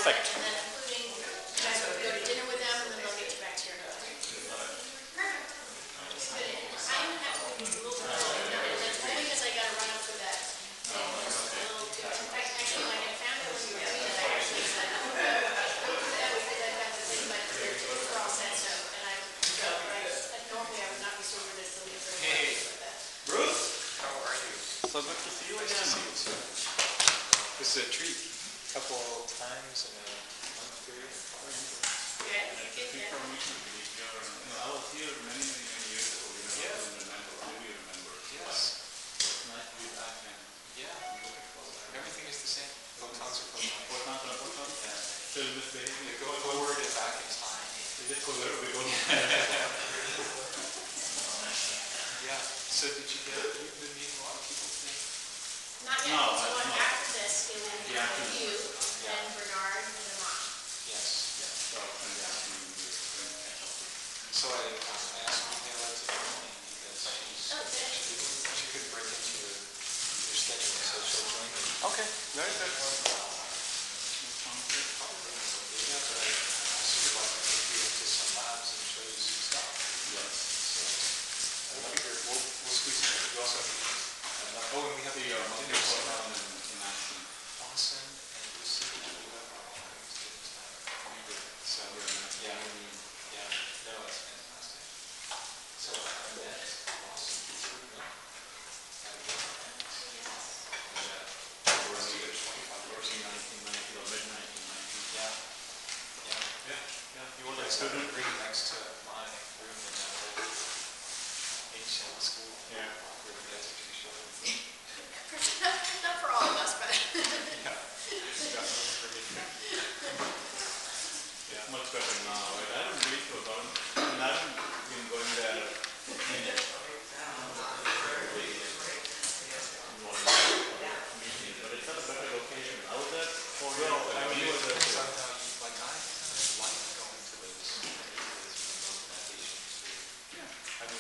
Perfect. And then including, you guys will go to dinner with them, and then they'll get you back to your hotel. I'm having to be a little bit early, and that's only because I got to run up for that. Actually, when I found out when you were doing it, I actually said, I'm going to go do that because I've got the thing, but we're all set, so, and I go, right? Normally I would not be so rude as to leave very early like that. Bruce? How are you? So good to see you again. Nice to see you too. This is a treat. A couple times in a month period. Yeah, you get that. I was here many years ago. Yeah. Maybe you remember. Yes. It's nice to be back and Yeah. Everything is the same. Photons are photons. photons. Yeah. Still misbehaving. They go forward and back in time. They just go there, we go. Yeah. So did you get, you've been meeting a lot of people today? Not yet, No, so no. after this, it will be Yeah. with you and Bernard and Amon. Yes. So, and then we catch up. So I asked Michaela to join me because Oh, good. she could break into your schedule, so she'll join me. Okay, very good. Yeah, but I also would like to take you into some labs and show you some stuff. Yes. So I figure we'll squeeze it in. You also have to eat. Oh, and we have The dinner multiple set up. program in action. Awesome, and Lucy, we have our own things to do. So, yeah, no, it's fantastic. So, and that's awesome. We're going to get 25 years. 1990 or mid-1990s. Yeah. You want to Student. bring it next to my room in that old ancient school. Yeah. Where the guys are too short. Not for all of us, but. Yeah. It's got room for me. Yeah, much better now. I haven't reached to about, I haven't been going there. But it's at a better location. I was there for It years. depends on how you, like, I kind of like going to those remote navigation street. I mean,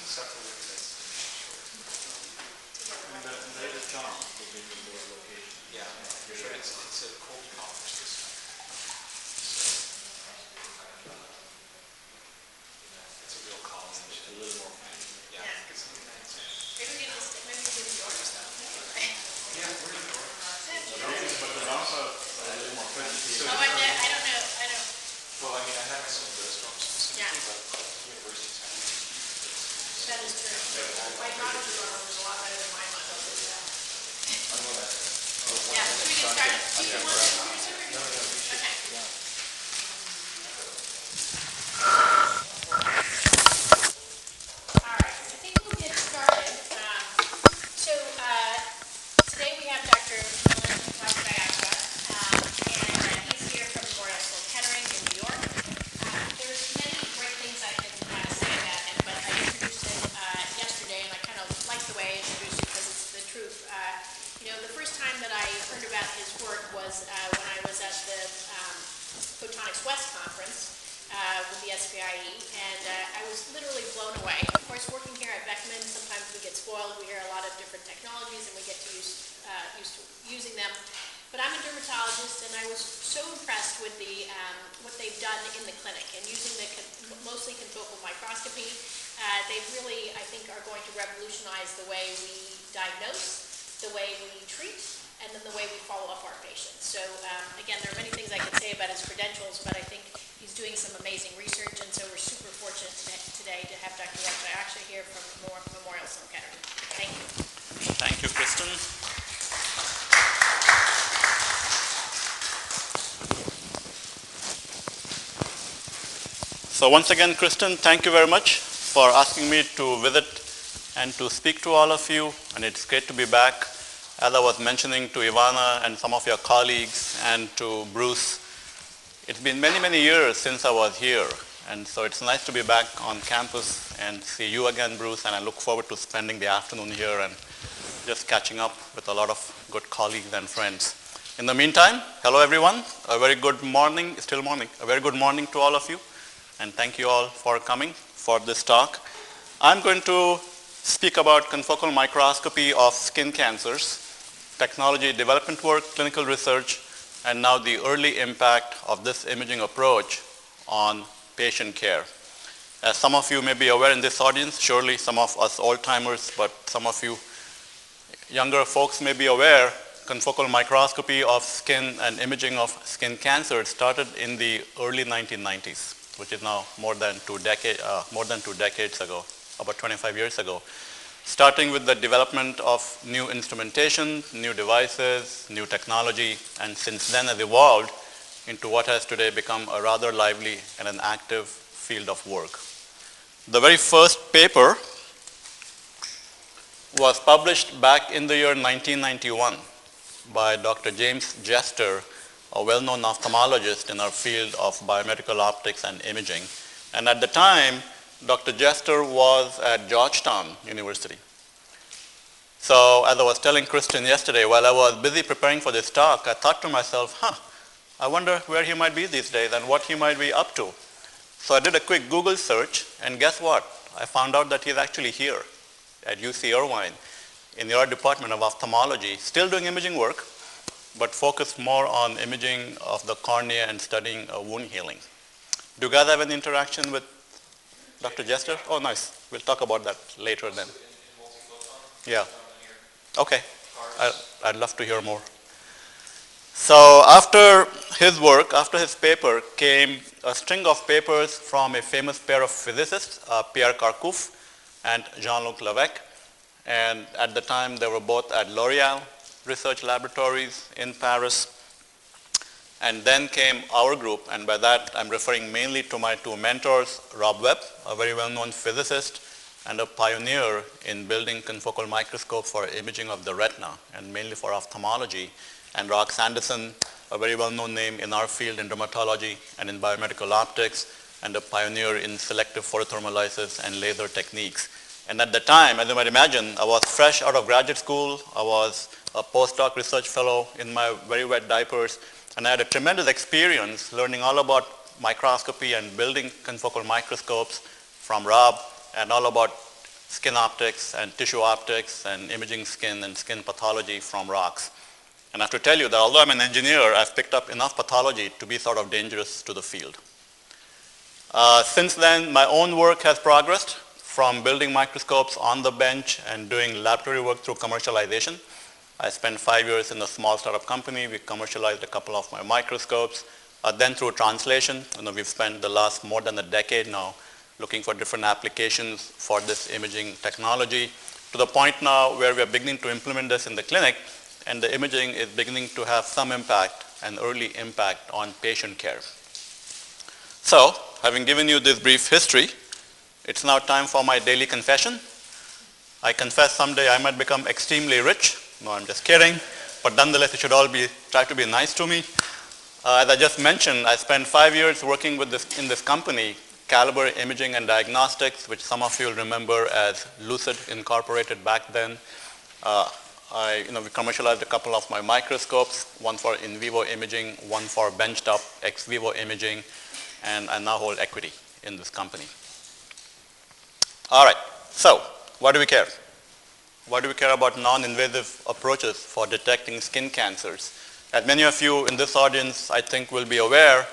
except for when that's short. And there's a charm to being in those locations. Yeah, but it's a cold college this time. So, it's a real college. It's a little more fancy. Yeah, it's really nice. Maybe we do the yours now. Yeah, we're in York. But the rounds are a little more fancy. Oh, I don't know, I don't. Well, I mean, I haven't seen those films specifically, Yeah. but universities have. That is true. My daughter's drummer was a lot better than mine was, I'll tell you that. Yeah, should we get started? Do you want to introduce her? Okay. All right, I think we'll get started. Today we have Dr. Micoscopy, and he's here from Memorial Sloan Kettering in New York. There's many great things I can say about him, but I introduced him yesterday, and I kind of like the way I introduced him because it's the truth. The first time that I heard about his work was when I was at the Photonics West conference with the SPIE, and I was literally blown away. Of course, working here at Beckman, sometimes we get spoiled. We hear a lot of different technologies, and we get to used to using them. But I'm a dermatologist, and I was so impressed with what they've done in the clinic, and using the mostly confocal microscopy. They really, I think, are going to revolutionize the way we diagnose, the way we treat, and then the way we follow up our patients. So again, there are many things I could say about his credentials, but I think he's doing some amazing research, and so we're super fortunate today to have Dr. Rekha actually here from Memorial Sloan Kettering. Thank you. Thank you, Kristen. So once again, Kristen, thank you very much for asking me to visit and to speak to all of you, and it's great to be back. As I was mentioning to Ivana and some of your colleagues and to Bruce, it's been many, many years since I was here, and so it's nice to be back on campus and see you again, Bruce, and I look forward to spending the afternoon here and just catching up with a lot of good colleagues and friends. In the meantime, hello everyone, a very good morning, still morning, a very good morning to all of you, and thank you all for coming for this talk. I'm going to speak about confocal microscopy of skin cancers, technology development work, clinical research, and now the early impact of this imaging approach on patient care. As some of you may be aware in this audience, surely some of us old-timers, but some of you younger folks may be aware, confocal microscopy of skin and imaging of skin cancer started in the early 1990s, which is now more than two decades ago, about 25 years ago. Starting with the development of new instrumentation, new devices, new technology, and since then has evolved into what has today become a rather lively and an active field of work. The very first paper was published back in the year 1991 by Dr. James Jester, a well-known ophthalmologist in our field of biomedical optics and imaging. And at the time, Dr. Jester was at Georgetown University. So as I was telling Kristen yesterday, while I was busy preparing for this talk, I thought to myself, I wonder where he might be these days and what he might be up to. So I did a quick Google search, and guess what? I found out that he's actually here at UC Irvine in the department of ophthalmology, still doing imaging work, but focused more on imaging of the cornea and studying wound healing. Do you guys have any interaction with Dr. Jester? Oh, nice. We'll talk about that later then. Yeah. Okay. I'd love to hear more. So after his work, after his paper, came a string of papers from a famous pair of physicists, Pierre Carcouf and Jean-Luc Levesque. And at the time, they were both at L'Oreal Research Laboratories in Paris. And then came our group, and by that I'm referring mainly to my two mentors, Rob Webb, a very well-known physicist and a pioneer in building confocal microscopes for imaging of the retina, and mainly for ophthalmology, and Rox Anderson, a very well-known name in our field in dermatology and in biomedical optics, and a pioneer in selective photothermolysis and laser techniques. And at the time, as you might imagine, I was fresh out of graduate school. I was a postdoc research fellow in my very wet diapers. And I had a tremendous experience learning all about microscopy and building confocal microscopes from Rob, and all about skin optics and tissue optics and imaging skin and skin pathology from Rox. And I have to tell you that although I'm an engineer, I've picked up enough pathology to be sort of dangerous to the field. Since then, my own work has progressed from building microscopes on the bench and doing laboratory work through commercialization. I spent 5 years in a small startup company. We commercialized a couple of my microscopes. Then through translation, we've spent the last more than a decade now looking for different applications for this imaging technology, to the point now where we are beginning to implement this in the clinic, and the imaging is beginning to have some impact, an early impact on patient care. So, having given you this brief history, it's now time for my daily confession. I confess someday I might become extremely rich. No, I'm just kidding. But nonetheless, you should all try to be nice to me. As I just mentioned, I spent 5 years working in this company, Caliber Imaging and Diagnostics, which some of you will remember as Lucid Incorporated back then. We commercialized a couple of my microscopes, one for in vivo imaging, one for benchtop ex vivo imaging, and I now hold equity in this company. All right, so why do we care? Why do we care about non-invasive approaches for detecting skin cancers? As many of you in this audience, I think, will be aware,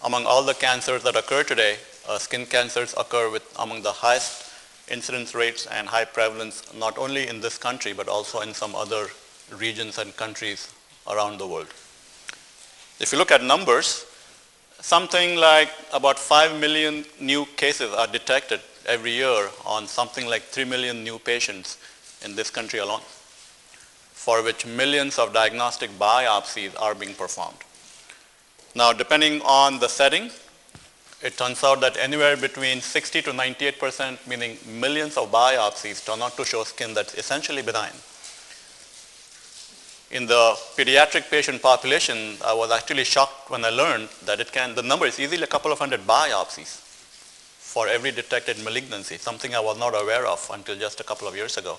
among all the cancers that occur today, skin cancers occur with among the highest incidence rates and high prevalence, not only in this country, but also in some other regions and countries around the world. If you look at numbers, something like about 5 million new cases are detected every year on something like 3 million new patients in this country alone, for which millions of diagnostic biopsies are being performed. Now, depending on the setting, it turns out that anywhere between 60 to 98%, meaning millions of biopsies, turn out to show skin that's essentially benign. In the pediatric patient population, I was actually shocked when I learned that the number is easily a couple of hundred biopsies for every detected malignancy, something I was not aware of until just a couple of years ago.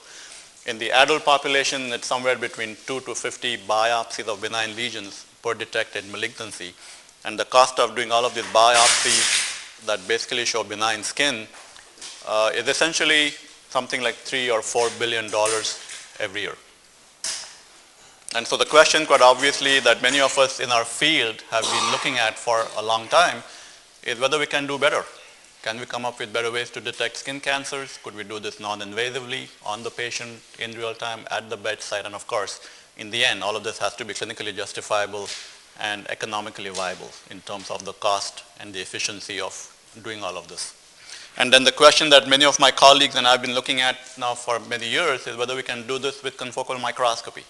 In the adult population, it's somewhere between 2 to 50 biopsies of benign lesions per detected malignancy. And the cost of doing all of these biopsies that basically show benign skin is essentially something like $3 or $4 billion every year. And so the question quite obviously that many of us in our field have been looking at for a long time is whether we can do better. Can we come up with better ways to detect skin cancers? Could we do this non-invasively on the patient in real time at the bedside? And of course, in the end, all of this has to be clinically justifiable and economically viable in terms of the cost and the efficiency of doing all of this. And then the question that many of my colleagues and I've been looking at now for many years is whether we can do this with confocal microscopy.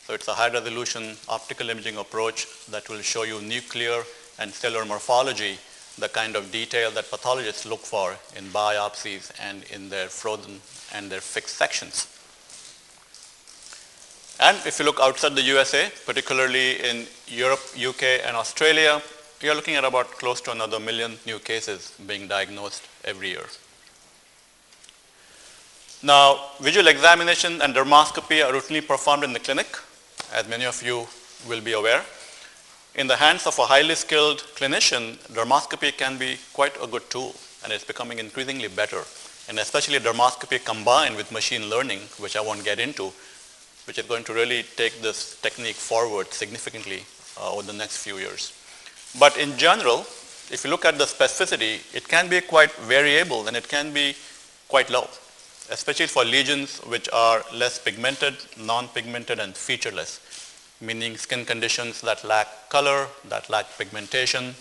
So it's a high-resolution optical imaging approach that will show you nuclear and cellular morphology, the kind of detail that pathologists look for in biopsies and in their frozen and their fixed sections. And if you look outside the USA, particularly in Europe, UK, and Australia, you're looking at about close to another 1 million new cases being diagnosed every year. Now, visual examination and dermoscopy are routinely performed in the clinic, as many of you will be aware. In the hands of a highly skilled clinician, dermoscopy can be quite a good tool, and it's becoming increasingly better. And especially dermoscopy combined with machine learning, which I won't get into, which is going to really take this technique forward significantly over the next few years. But in general, if you look at the specificity, it can be quite variable and it can be quite low, especially for lesions which are less pigmented, non-pigmented, and featureless, meaning skin conditions that lack color, that lack pigmentation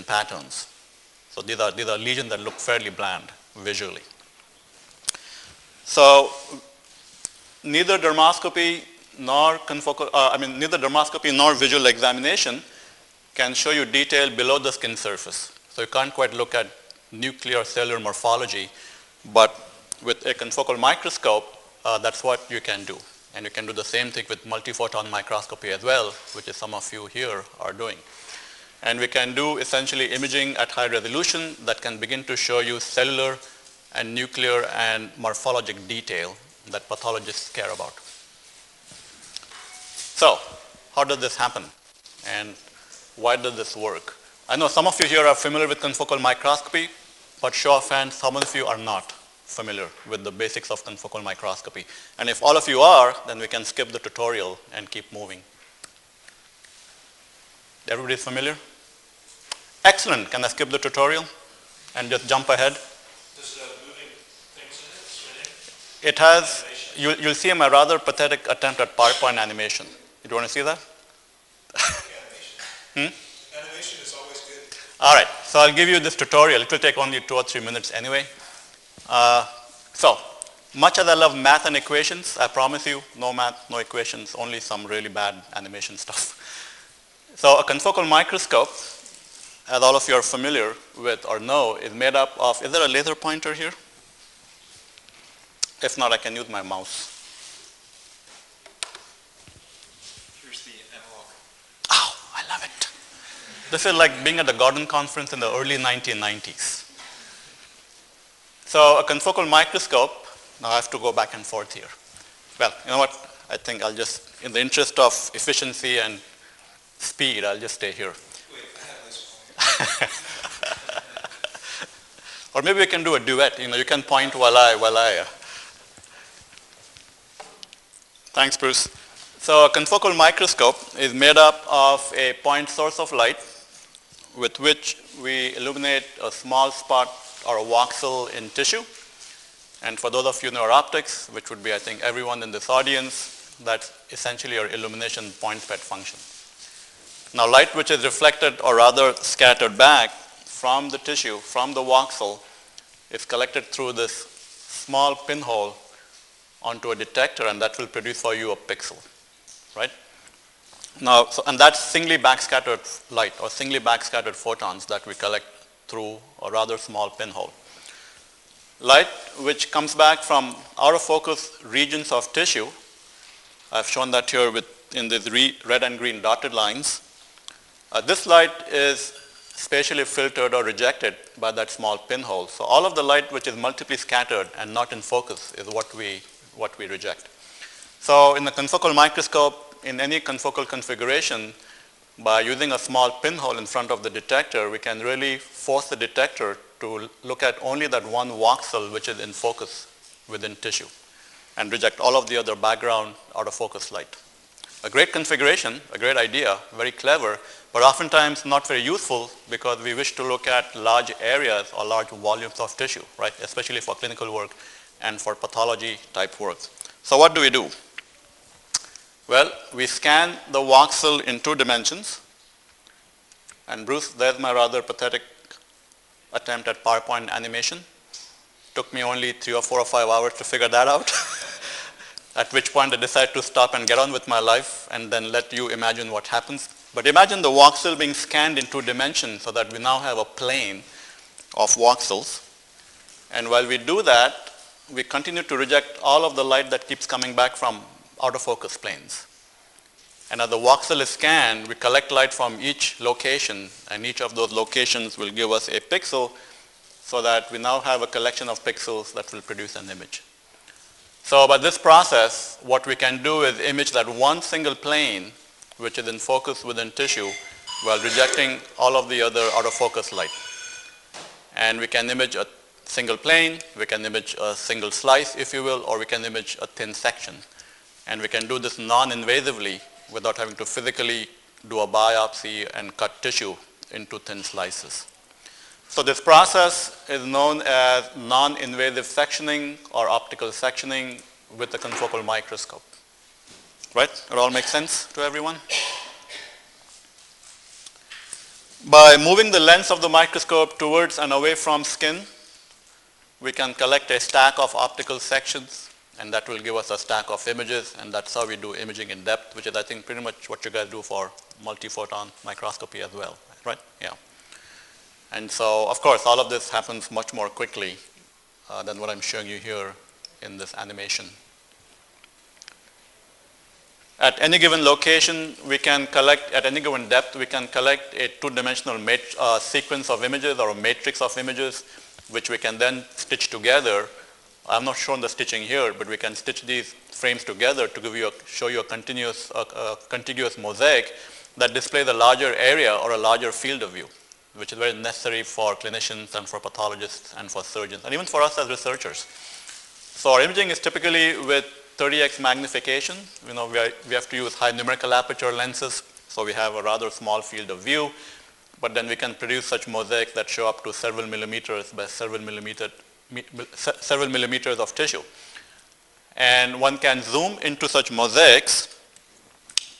patterns. So these are lesions that look fairly bland visually. So neither dermoscopy nor visual examination can show you detail below the skin surface. So you can't quite look at nuclear cellular morphology, but with a confocal microscope, that's what you can do. And you can do the same thing with multiphoton microscopy as well, which is some of you here are doing. And we can do essentially imaging at high resolution that can begin to show you cellular and nuclear and morphologic detail that pathologists care about. So, how does this happen? And why does this work? I know some of you here are familiar with confocal microscopy, but show of hands, how many of you are not familiar with the basics of confocal microscopy? And if all of you are, then we can skip the tutorial and keep moving. Everybody is familiar? Excellent. Can I skip the tutorial and just jump ahead? Does it have moving things in it? Spinning? It has, you'll see a rather pathetic attempt at PowerPoint animation. You want to see that? Animation is always good. All right, so I'll give you this tutorial. It will take only 2 or 3 minutes anyway. So, much as I love math and equations, I promise you, no math, no equations, only some really bad animation stuff. So a confocal microscope, as all of you are familiar with or know, is made up of, is there a laser pointer here? If not, I can use my mouse. Here's the analog. Oh, I love it. This is like being at the Gordon conference in the early 1990s. So a confocal microscope, now I have to go back and forth here. Well, you know what? I think I'll just, in the interest of efficiency and speed, I'll just stay here. Wait, I have this one. Or maybe we can do a duet. You can point while I. Thanks, Bruce. So a confocal microscope is made up of a point source of light with which we illuminate a small spot or a voxel in tissue. And for those of you who know optics, which would be, I think, everyone in this audience, that's essentially your illumination point spread function. Now, light which is reflected or rather scattered back from the tissue, from the voxel, is collected through this small pinhole onto a detector, and that will produce for you a pixel, right? Now, and that's singly backscattered light or singly backscattered photons that we collect through a rather small pinhole. Light which comes back from out of focus regions of tissue, I've shown that here in these red and green dotted lines. This light is spatially filtered or rejected by that small pinhole. So all of the light which is multiply scattered and not in focus is what we reject. So in the confocal microscope, in any confocal configuration, by using a small pinhole in front of the detector, we can really force the detector to look at only that one voxel which is in focus within tissue. and reject all of the other background out of focus light. A great configuration, a great idea, very clever, but oftentimes not very useful because we wish to look at large areas or large volumes of tissue, right? Especially for clinical work and for pathology type work. So what do we do? Well, we scan the voxel in 2 dimensions. And Bruce, there's my rather pathetic attempt at PowerPoint animation. Took me only 3 or 4 or 5 hours to figure that out. At which point I decided to stop and get on with my life and then let you imagine what happens. But imagine the voxel being scanned in 2 dimensions so that we now have a plane of voxels. And while we do that, we continue to reject all of the light that keeps coming back from out of focus planes. And as the voxel is scanned, we collect light from each location, and each of those locations will give us a pixel so that we now have a collection of pixels that will produce an image. So by this process, what we can do is image that one single plane which is in focus within tissue while rejecting all of the other out of focus light. And we can image a single plane, we can image a single slice, if you will, or we can image a thin section. And we can do this non-invasively without having to physically do a biopsy and cut tissue into thin slices. So this process is known as non-invasive sectioning or optical sectioning with a confocal microscope. Right? It all makes sense to everyone? By moving the lens of the microscope towards and away from skin, we can collect a stack of optical sections, and that will give us a stack of images, and that's how we do imaging in depth, which is, I think, pretty much what you guys do for multiphoton microscopy as well, right? Yeah. And so, of course, all of this happens much more quickly than what I'm showing you here in this animation. At any given location, we can collect, at any given depth, we can collect a 2-dimensional sequence of images or a matrix of images, which we can then stitch together. I'm not showing the stitching here, but we can stitch these frames together to give you show you a contiguous mosaic that displays a larger area or a larger field of view, which is very necessary for clinicians and for pathologists and for surgeons, and even for us as researchers. So our imaging is typically with 30x magnification. You know, we have to use high numerical aperture lenses, so we have a rather small field of view, but then we can produce such mosaics that show up to several millimeters by several millimeters of tissue. And one can zoom into such mosaics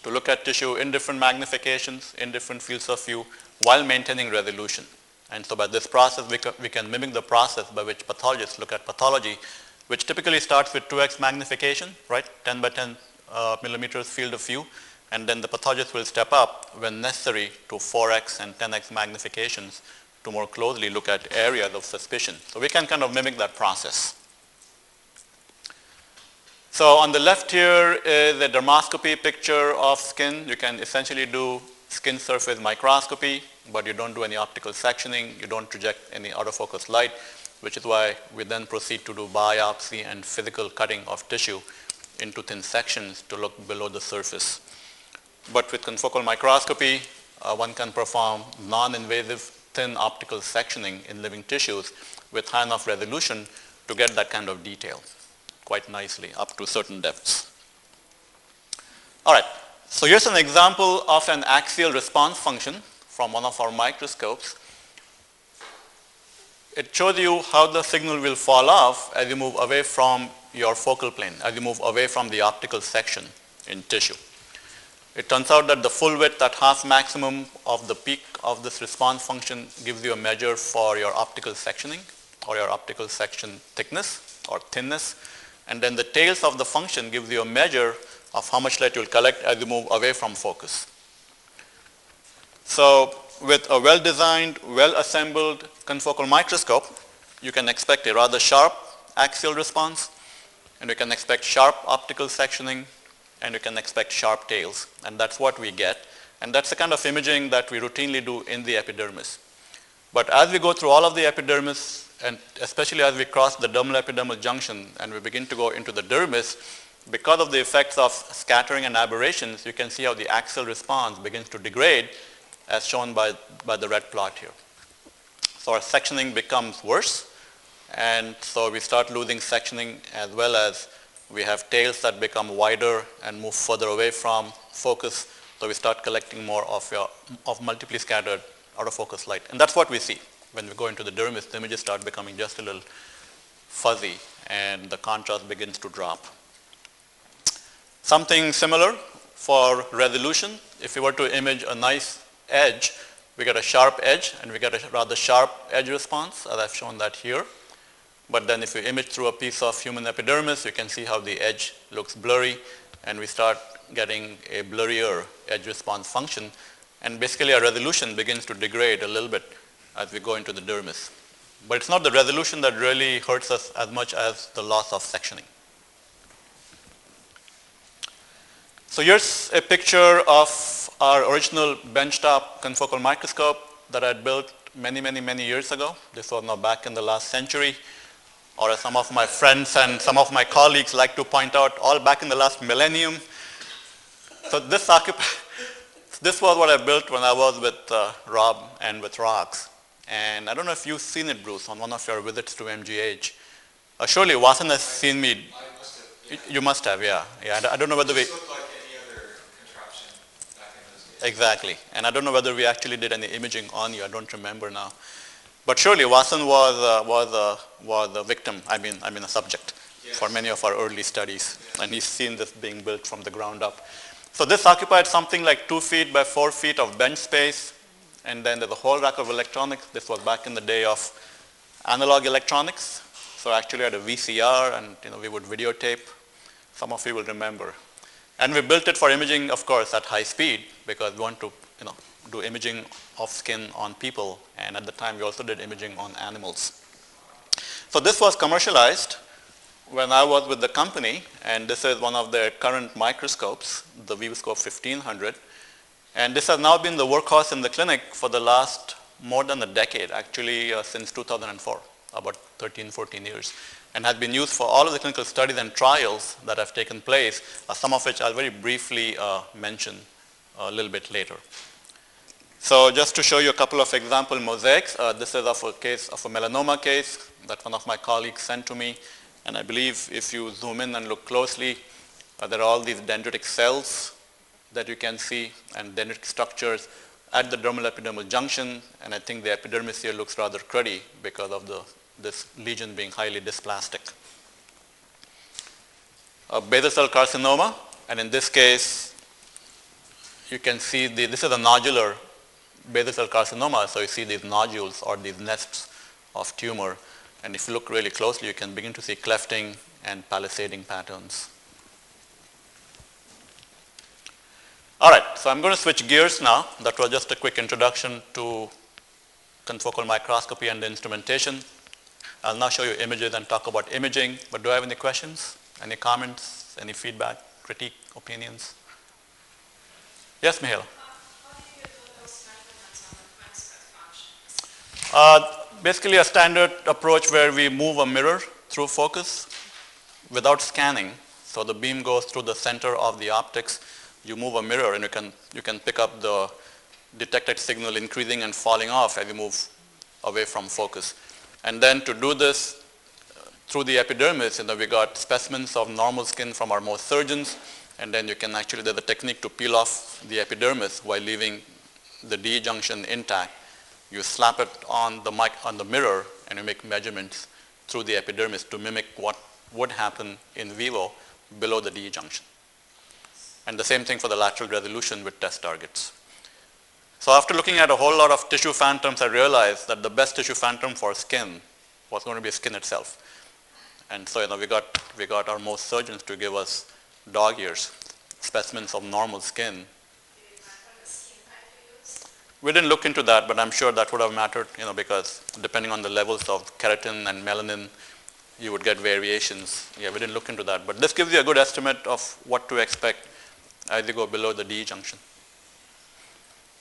to look at tissue in different magnifications, in different fields of view, while maintaining resolution. And so by this process, we can mimic the process by which pathologists look at pathology, which typically starts with 2x magnification, right? 10 by 10 millimeters field of view. And then the pathologist will step up when necessary to 4x and 10x magnifications to more closely look at areas of suspicion. So we can kind of mimic that process. So on the left here is a dermoscopy picture of skin. You can essentially do skin surface microscopy, but you don't do any optical sectioning. You don't reject any out of focus light, which is why we then proceed to do biopsy and physical cutting of tissue into thin sections to look below the surface. But with confocal microscopy, one can perform non-invasive thin optical sectioning in living tissues with high enough resolution to get that kind of detail quite nicely up to certain depths. All right, so here's an example of an axial response function from one of our microscopes. It shows you how the signal will fall off as you move away from your focal plane, as you move away from the optical section in tissue. It turns out that the full width at half maximum of the peak of this response function gives you a measure for your optical sectioning or your optical section thickness or thinness. And then the tails of the function gives you a measure of how much light you'll collect as you move away from focus. So with a well-designed, well-assembled confocal microscope, you can expect a rather sharp axial response, and you can expect sharp optical sectioning, and you can expect sharp tails. And that's what we get. And that's the kind of imaging that we routinely do in the epidermis. But as we go through all of the epidermis, and especially as we cross the dermal epidermal junction and we begin to go into the dermis, because of the effects of scattering and aberrations, you can see how the axial response begins to degrade, as shown by the red plot here. So our sectioning becomes worse, and so we start losing sectioning as well as We have tails that become wider and move further away from focus, so we start collecting more of multiply scattered out of focus light. And that's what we see. When we go into the dermis, the images start becoming just a little fuzzy and the contrast begins to drop. Something similar for resolution. If we were to image a nice edge, we get a sharp edge and we get a rather sharp edge response, as I've shown that here. But then if you image through a piece of human epidermis, you can see how the edge looks blurry and we start getting a blurrier edge response function. And basically our resolution begins to degrade a little bit as we go into the dermis. But it's not the resolution that really hurts us as much as the loss of sectioning. So here's a picture of our original benchtop confocal microscope that I had built many years ago. This was now back in the last century, or as some of my friends and some of my colleagues like to point out, all back in the last millennium. So this was what I built when I was with Rob and with Rox. And I don't know if you've seen it, Bruce, on one of your visits to MGH. Surely Vasan has seen me. I must have. Yeah. You must have, yeah. I don't know whether we... It looked like any other contraption back in those days. Exactly. And I don't know whether we actually did any imaging on you. I don't remember now. But surely Vasan was a victim, I mean a subject, yes, for many of our early studies. Yes. And he's seen this being built from the ground up. So this occupied something like 2 feet by 4 feet of bench space. And then there's a whole rack of electronics. This was back in the day of analog electronics. So actually I had a VCR and we would videotape. Some of you will remember. And we built it for imaging, of course, at high speed because we want to do imaging of skin on people. And at the time we also did imaging on animals. So this was commercialized when I was with the company, and this is one of their current microscopes, the Vivoscope 1500. And this has now been the workhorse in the clinic for the last more than a decade, actually since 2004, about 13, 14 years, and has been used for all of the clinical studies and trials that have taken place, some of which I'll very briefly mention a little bit later. So just to show you a couple of example mosaics, this is of a case of a melanoma case that one of my colleagues sent to me. And I believe if you zoom in and look closely, there are all these dendritic cells that you can see and dendritic structures at the dermal epidermal junction. And I think the epidermis here looks rather cruddy because of this lesion being highly dysplastic. A basal cell carcinoma, and in this case, you can see this is a nodular basal cell carcinoma, so you see these nodules or these nests of tumor. And if you look really closely, you can begin to see clefting and palisading patterns. All right, so I'm going to switch gears now. That was just a quick introduction to confocal microscopy and the instrumentation. I'll now show you images and talk about imaging, but do I have any questions, any comments, any feedback, critique, opinions? Yes, Mihaela? How do you do those measurements on the function? Basically a standard approach where we move a mirror through focus without scanning. So the beam goes through the center of the optics. You move a mirror and you can pick up the detected signal increasing and falling off as you move away from focus. And then to do this through the epidermis, we got specimens of normal skin from our Mohs surgeons, and then you can actually, there's a technique to peel off the epidermis while leaving the D junction intact. You slap it on the mirror and you make measurements through the epidermis to mimic what would happen in vivo below the D junction. And the same thing for the lateral resolution with test targets. So after looking at a whole lot of tissue phantoms, I realized that the best tissue phantom for skin was going to be skin itself. And so we got our Mohs surgeons to give us dog ears, specimens of normal skin. We didn't look into that, but I'm sure that would have mattered, because depending on the levels of keratin and melanin, you would get variations. Yeah, we didn't look into that, but this gives you a good estimate of what to expect as you go below the D junction.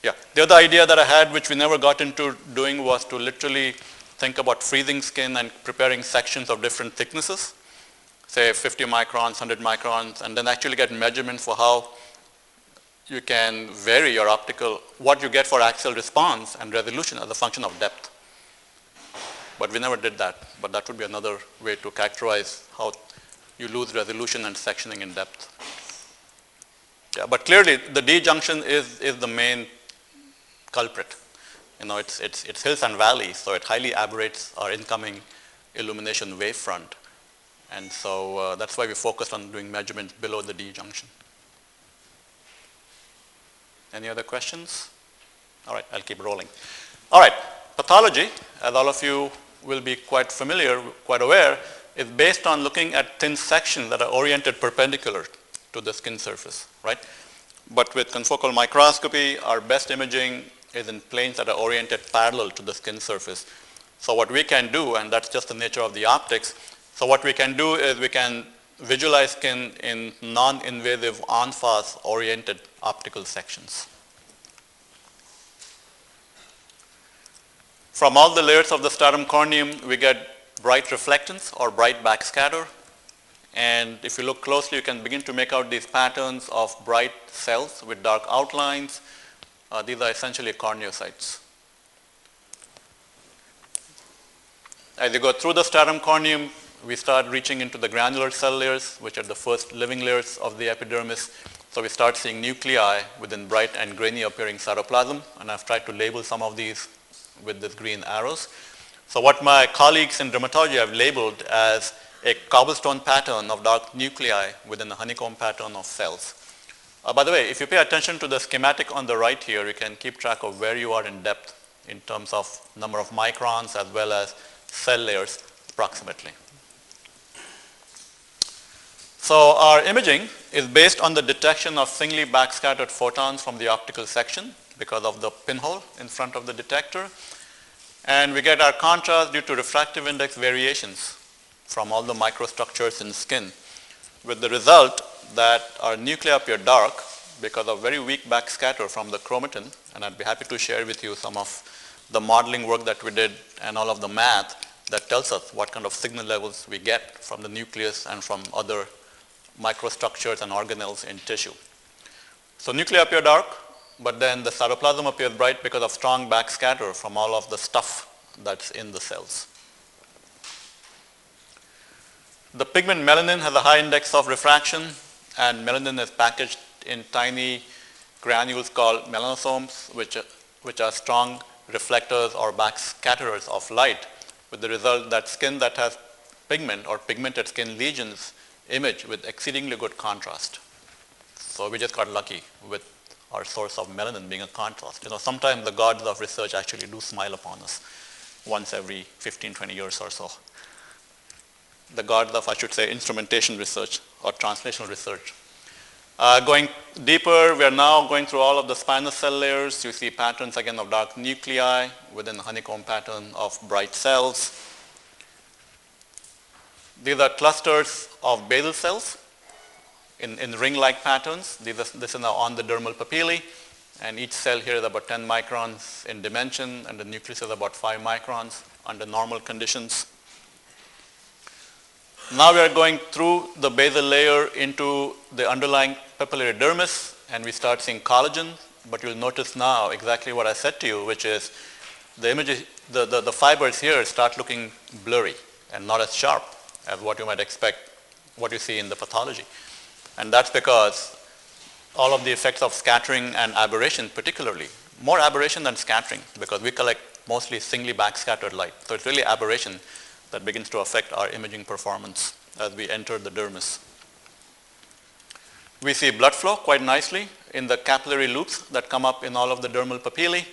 Yeah, the other idea that I had, which we never got into doing, was to literally think about freezing skin and preparing sections of different thicknesses, say 50 microns, 100 microns, and then actually get measurements for how you can vary your what you get for axial response and resolution as a function of depth. But we never did that. But that would be another way to characterize how you lose resolution and sectioning in depth. Yeah, but clearly the D junction is the main culprit. It's hills and valleys, so it highly aberrates our incoming illumination wavefront. And so that's why we focused on doing measurements below the D junction. Any other questions? All right, I'll keep rolling. All right, pathology, as all of you will be quite familiar, quite aware, is based on looking at thin sections that are oriented perpendicular to the skin surface, right? But with confocal microscopy, our best imaging is in planes that are oriented parallel to the skin surface. So what we can do, and that's just the nature of the optics, so what we can do is we can visualize skin in non-invasive en-face oriented optical sections. From all the layers of the stratum corneum, we get bright reflectance or bright backscatter. And if you look closely, you can begin to make out these patterns of bright cells with dark outlines. These are essentially corneocytes. As you go through the stratum corneum, we start reaching into the granular cell layers, which are the first living layers of the epidermis. So we start seeing nuclei within bright and grainy appearing cytoplasm, and I've tried to label some of these with these green arrows. So what my colleagues in dermatology have labeled as a cobblestone pattern of dark nuclei within a honeycomb pattern of cells. By the way, if you pay attention to the schematic on the right here, you can keep track of where you are in depth in terms of number of microns as well as cell layers approximately. So our imaging is based on the detection of singly backscattered photons from the optical section because of the pinhole in front of the detector. And we get our contrast due to refractive index variations from all the microstructures in skin, with the result that our nuclei appear dark because of very weak backscatter from the chromatin. And I'd be happy to share with you some of the modeling work that we did and all of the math that tells us what kind of signal levels we get from the nucleus and from other microstructures and organelles in tissue. So nuclei appear dark, but then the cytoplasm appears bright because of strong backscatter from all of the stuff that's in the cells. The pigment melanin has a high index of refraction, and melanin is packaged in tiny granules called melanosomes, which are strong reflectors or backscatterers of light, with the result that skin that has pigment or pigmented skin lesions image with exceedingly good contrast. So we just got lucky with our source of melanin being a contrast. Sometimes the gods of research actually do smile upon us once every 15, 20 years or so. The gods of, I should say, instrumentation research or translational research. Going deeper, we are now going through all of the spinal cell layers. You see patterns again of dark nuclei within the honeycomb pattern of bright cells. These are clusters of basal cells in ring-like patterns. This is now on the dermal papillae, and each cell here is about 10 microns in dimension, and the nucleus is about 5 microns under normal conditions. Now we are going through the basal layer into the underlying papillary dermis, and we start seeing collagen, but you'll notice now exactly what I said to you, which is the images, the fibers here start looking blurry and not as sharp as what you might expect, what you see in the pathology. And that's because all of the effects of scattering and aberration particularly, more aberration than scattering, because we collect mostly singly backscattered light. So it's really aberration that begins to affect our imaging performance as we enter the dermis. We see blood flow quite nicely in the capillary loops that come up in all of the dermal papillae.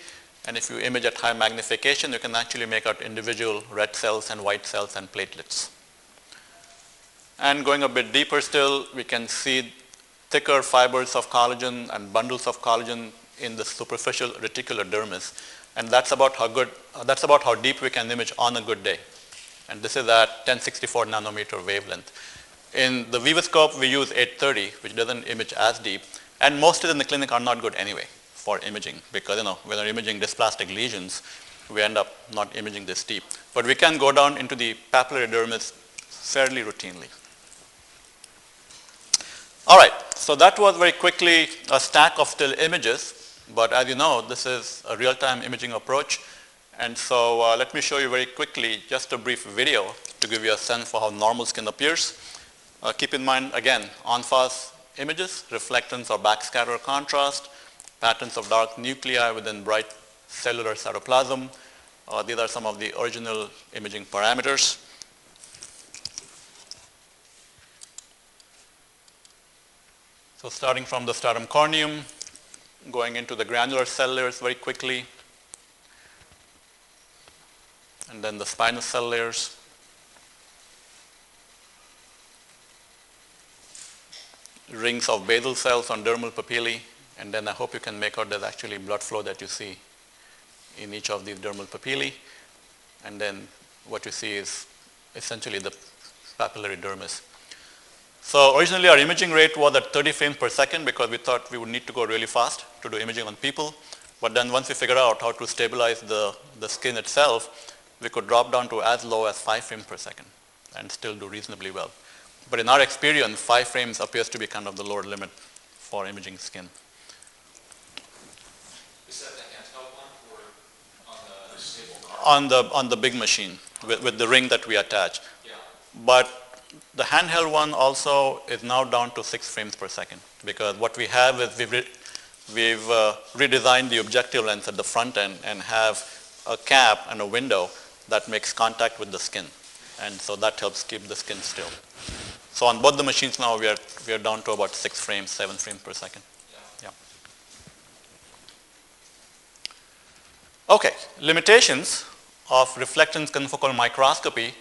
And if you image at high magnification, you can actually make out individual red cells and white cells and platelets. And going a bit deeper still, we can see thicker fibers of collagen and bundles of collagen in the superficial reticular dermis. And that's about how deep we can image on a good day. And this is at 1064 nanometer wavelength. In the vivoscope, we use 830, which doesn't image as deep. And most in the clinic are not good anyway for imaging, because when we're imaging dysplastic lesions, we end up not imaging this deep. But we can go down into the papillary dermis fairly routinely. All right, so that was very quickly a stack of still images, but as you know, this is a real-time imaging approach. And so let me show you very quickly just a brief video to give you a sense for how normal skin appears. Keep in mind, again, en-face images, reflectance or backscatter contrast, patterns of dark nuclei within bright cellular cytoplasm. These are some of the original imaging parameters. So starting from the stratum corneum, going into the granular cell layers very quickly, and then the spinous cell layers. Rings of basal cells on dermal papillae, and then I hope you can make out there's actually blood flow that you see in each of these dermal papillae, and then what you see is essentially the papillary dermis. So originally our imaging rate was at 30 frames per second because we thought we would need to go really fast to do imaging on people, but then once we figured out how to stabilize the skin itself, we could drop down to as low as 5 frames per second and still do reasonably well. But in our experience, 5 frames appears to be kind of the lower limit for imaging skin. Is that the handheld one or on the stable? On the big machine with the ring that we attach. Yeah. But the handheld one also is now down to 6 frames per second because what we have is we've redesigned the objective lens at the front end and have a cap and a window that makes contact with the skin. And so that helps keep the skin still. So on both the machines now we are down to about 6 frames, 7 frames per second. Yeah. Okay, limitations of reflectance confocal microscopy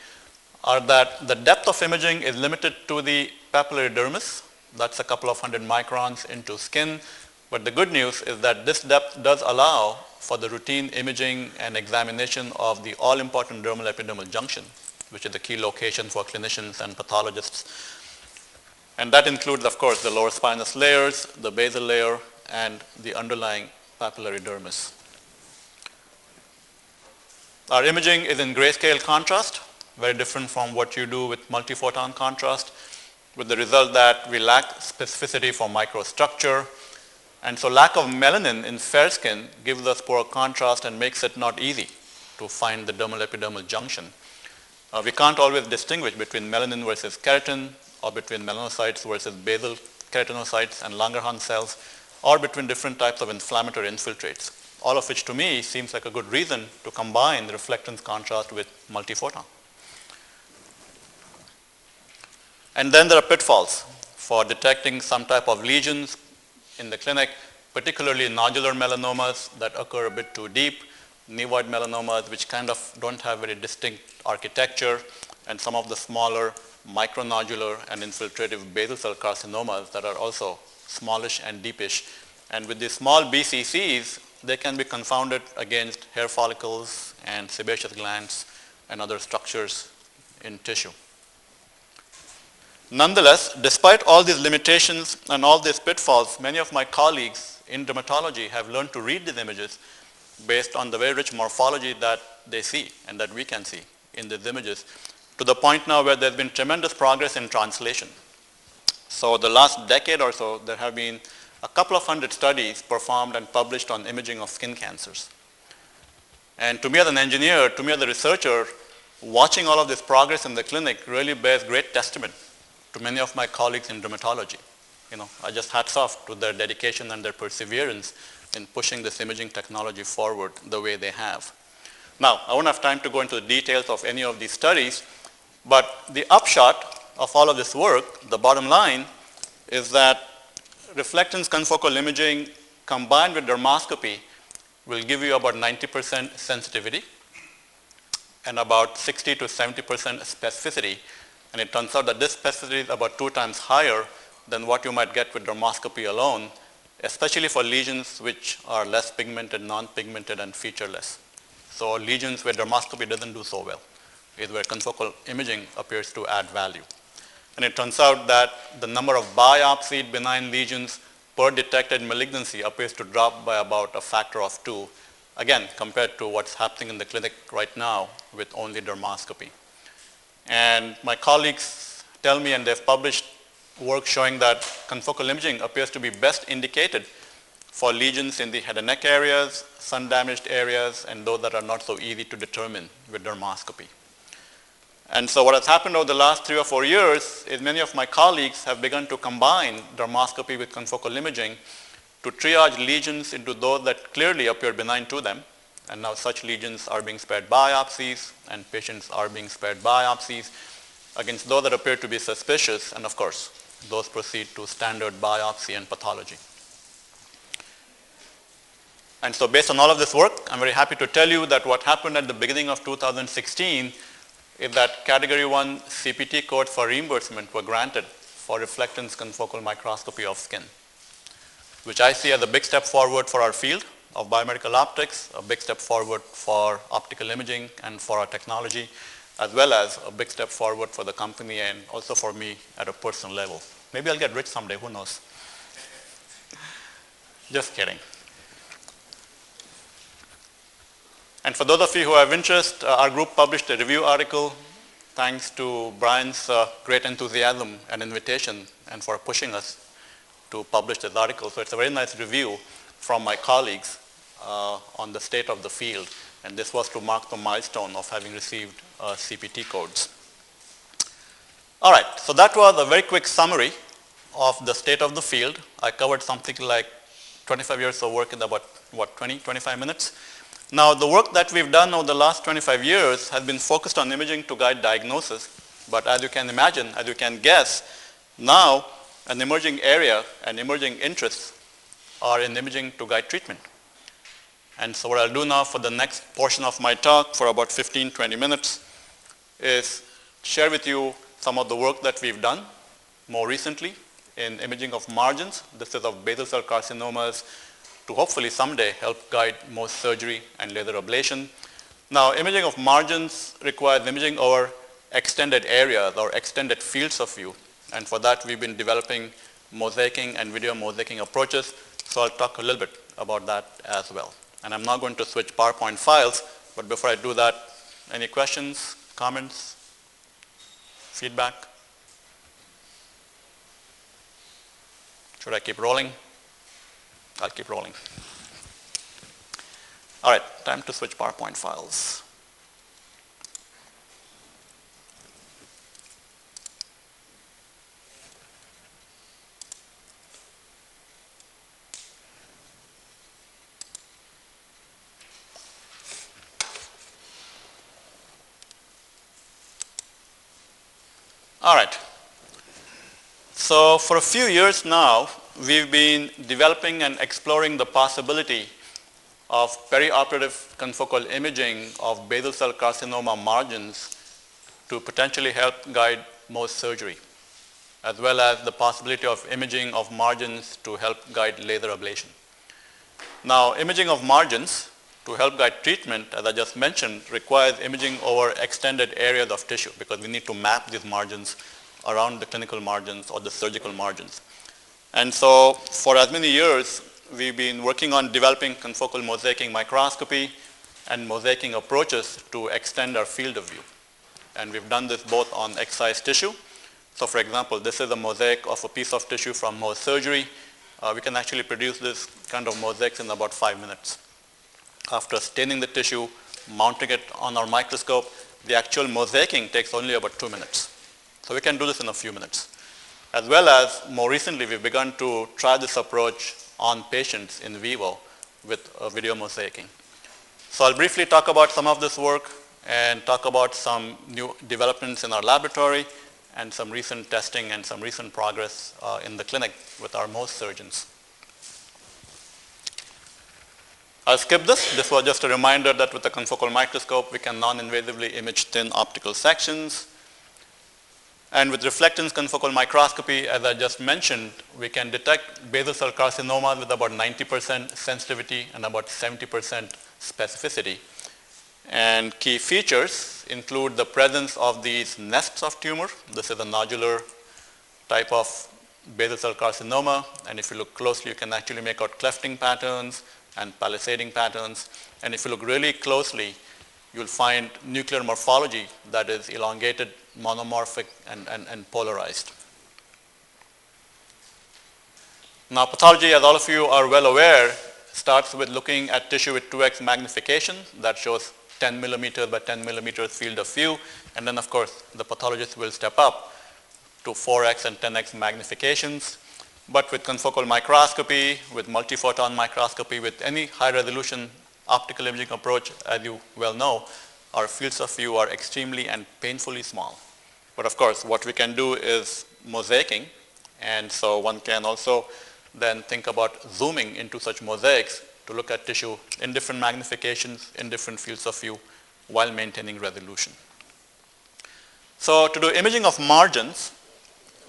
are that the depth of imaging is limited to the papillary dermis. That's a couple of 100 microns into skin. But the good news is that this depth does allow for the routine imaging and examination of the all-important dermal epidermal junction, which is the key location for clinicians and pathologists. And that includes, of course, the lower spinous layers, the basal layer, and the underlying papillary dermis. Our imaging is in grayscale contrast, very different from what you do with multiphoton contrast, with the result that we lack specificity for microstructure. And so lack of melanin in fair skin gives us poor contrast and makes it not easy to find the dermal epidermal junction. We can't always distinguish between melanin versus keratin, or between melanocytes versus basal keratinocytes and Langerhans cells, or between different types of inflammatory infiltrates, all of which to me seems like a good reason to combine the reflectance contrast with multiphoton. And then there are pitfalls for detecting some type of lesions in the clinic, particularly nodular melanomas that occur a bit too deep, nevoid melanomas which kind of don't have very distinct architecture, and some of the smaller micronodular and infiltrative basal cell carcinomas that are also smallish and deepish. And with these small BCCs, they can be confounded against hair follicles and sebaceous glands and other structures in tissue. Nonetheless, despite all these limitations and all these pitfalls, many of my colleagues in dermatology have learned to read these images based on the very rich morphology that they see and that we can see in these images, to the point now where there's been tremendous progress in translation. So the last decade or so, there have been a couple of 100 studies performed and published on imaging of skin cancers. And to me as an engineer, to me as a researcher, watching all of this progress in the clinic really bears great testament to many of my colleagues in dermatology. I just hats off to their dedication and their perseverance in pushing this imaging technology forward the way they have. Now, I won't have time to go into the details of any of these studies, but the upshot of all of this work, the bottom line, is that reflectance confocal imaging combined with dermoscopy will give you about 90% sensitivity and about 60 to 70% specificity. And it turns out that this specificity is about 2 times higher than what you might get with dermoscopy alone, especially for lesions which are less pigmented, non-pigmented, and featureless. So lesions where dermoscopy doesn't do so well is where confocal imaging appears to add value. And it turns out that the number of biopsied benign lesions per detected malignancy appears to drop by about a factor of 2, again, compared to what's happening in the clinic right now with only dermoscopy. And my colleagues tell me, and they've published work showing that confocal imaging appears to be best indicated for lesions in the head and neck areas, sun-damaged areas, and those that are not so easy to determine with dermoscopy. And so what has happened over the last 3 or 4 years is many of my colleagues have begun to combine dermoscopy with confocal imaging to triage lesions into those that clearly appear benign to them. And now such lesions are being spared biopsies, and patients are being spared biopsies against those that appear to be suspicious, and of course, those proceed to standard biopsy and pathology. And so based on all of this work, I'm very happy to tell you that what happened at the beginning of 2016 is that Category 1 CPT codes for reimbursement were granted for reflectance confocal microscopy of skin, which I see as a big step forward for our field of biomedical optics, a big step forward for optical imaging and for our technology, as well as a big step forward for the company and also for me at a personal level. Maybe I'll get rich someday, who knows? Just kidding. And for those of you who have interest, our group published a review article thanks to Brian's great enthusiasm and invitation and for pushing us to publish this article. So it's a very nice review from my colleagues on the state of the field. And this was to mark the milestone of having received CPT codes. All right, so that was a very quick summary of the state of the field. I covered something like 25 years of work in about, 25 minutes. Now, the work that we've done over the last 25 years has been focused on imaging to guide diagnosis. But as you can imagine, as you can guess, now an emerging area and emerging interests are in imaging to guide treatment. And so what I'll do now for the next portion of my talk for about 15, 20 minutes is share with you some of the work that we've done more recently in imaging of margins. This is of basal cell carcinomas to hopefully someday help guide most surgery and laser ablation. Now, imaging of margins requires imaging over extended areas or extended fields of view. And for that, we've been developing mosaicing and video mosaicing approaches. So I'll talk a little bit about that as well. And I'm not going to switch PowerPoint files, but before I do that, any questions, comments, feedback? Should I keep rolling? I'll keep rolling. All right, time to switch PowerPoint files. All right. So for a few years now, we've been developing and exploring the possibility of perioperative confocal imaging of basal cell carcinoma margins to potentially help guide most surgery, as well as the possibility of imaging of margins to help guide laser ablation. Now, imaging of margins to help guide treatment, as I just mentioned, requires imaging over extended areas of tissue because we need to map these margins around the clinical margins or the surgical margins. And so for as many years, we've been working on developing confocal mosaicing microscopy and mosaicing approaches to extend our field of view. And we've done this both on excised tissue. So for example, this is a mosaic of a piece of tissue from Mohs surgery. We can actually produce this kind of mosaics in about 5 minutes. After staining the tissue, mounting it on our microscope, the actual mosaicing takes only about 2 minutes. So we can do this in a few minutes. As well as more recently, we've begun to try this approach on patients in vivo with video mosaicing. So I'll briefly talk about some of this work and talk about some new developments in our laboratory and some recent testing and some recent progress in the clinic with our Mohs surgeons. I'll skip this. This was just a reminder that with the confocal microscope, we can non-invasively image thin optical sections. And with reflectance confocal microscopy, as I just mentioned, we can detect basal cell carcinomas with about 90% sensitivity and about 70% specificity. And key features include the presence of these nests of tumor. This is a nodular type of basal cell carcinoma. And if you look closely, you can actually make out clefting patterns and palisading patterns. And if you look really closely, you'll find nuclear morphology that is elongated, monomorphic, and polarized. Now, pathology, as all of you are well aware, starts with looking at tissue with 2x magnification. That shows 10 millimeters by 10 millimeters field of view, and then of course the pathologist will step up to 4x and 10x magnifications. But with confocal microscopy, with multiphoton microscopy, with any high resolution optical imaging approach, as you well know, our fields of view are extremely and painfully small. But of course, what we can do is mosaicing, and so one can also then think about zooming into such mosaics to look at tissue in different magnifications, in different fields of view, while maintaining resolution. So to do imaging of margins,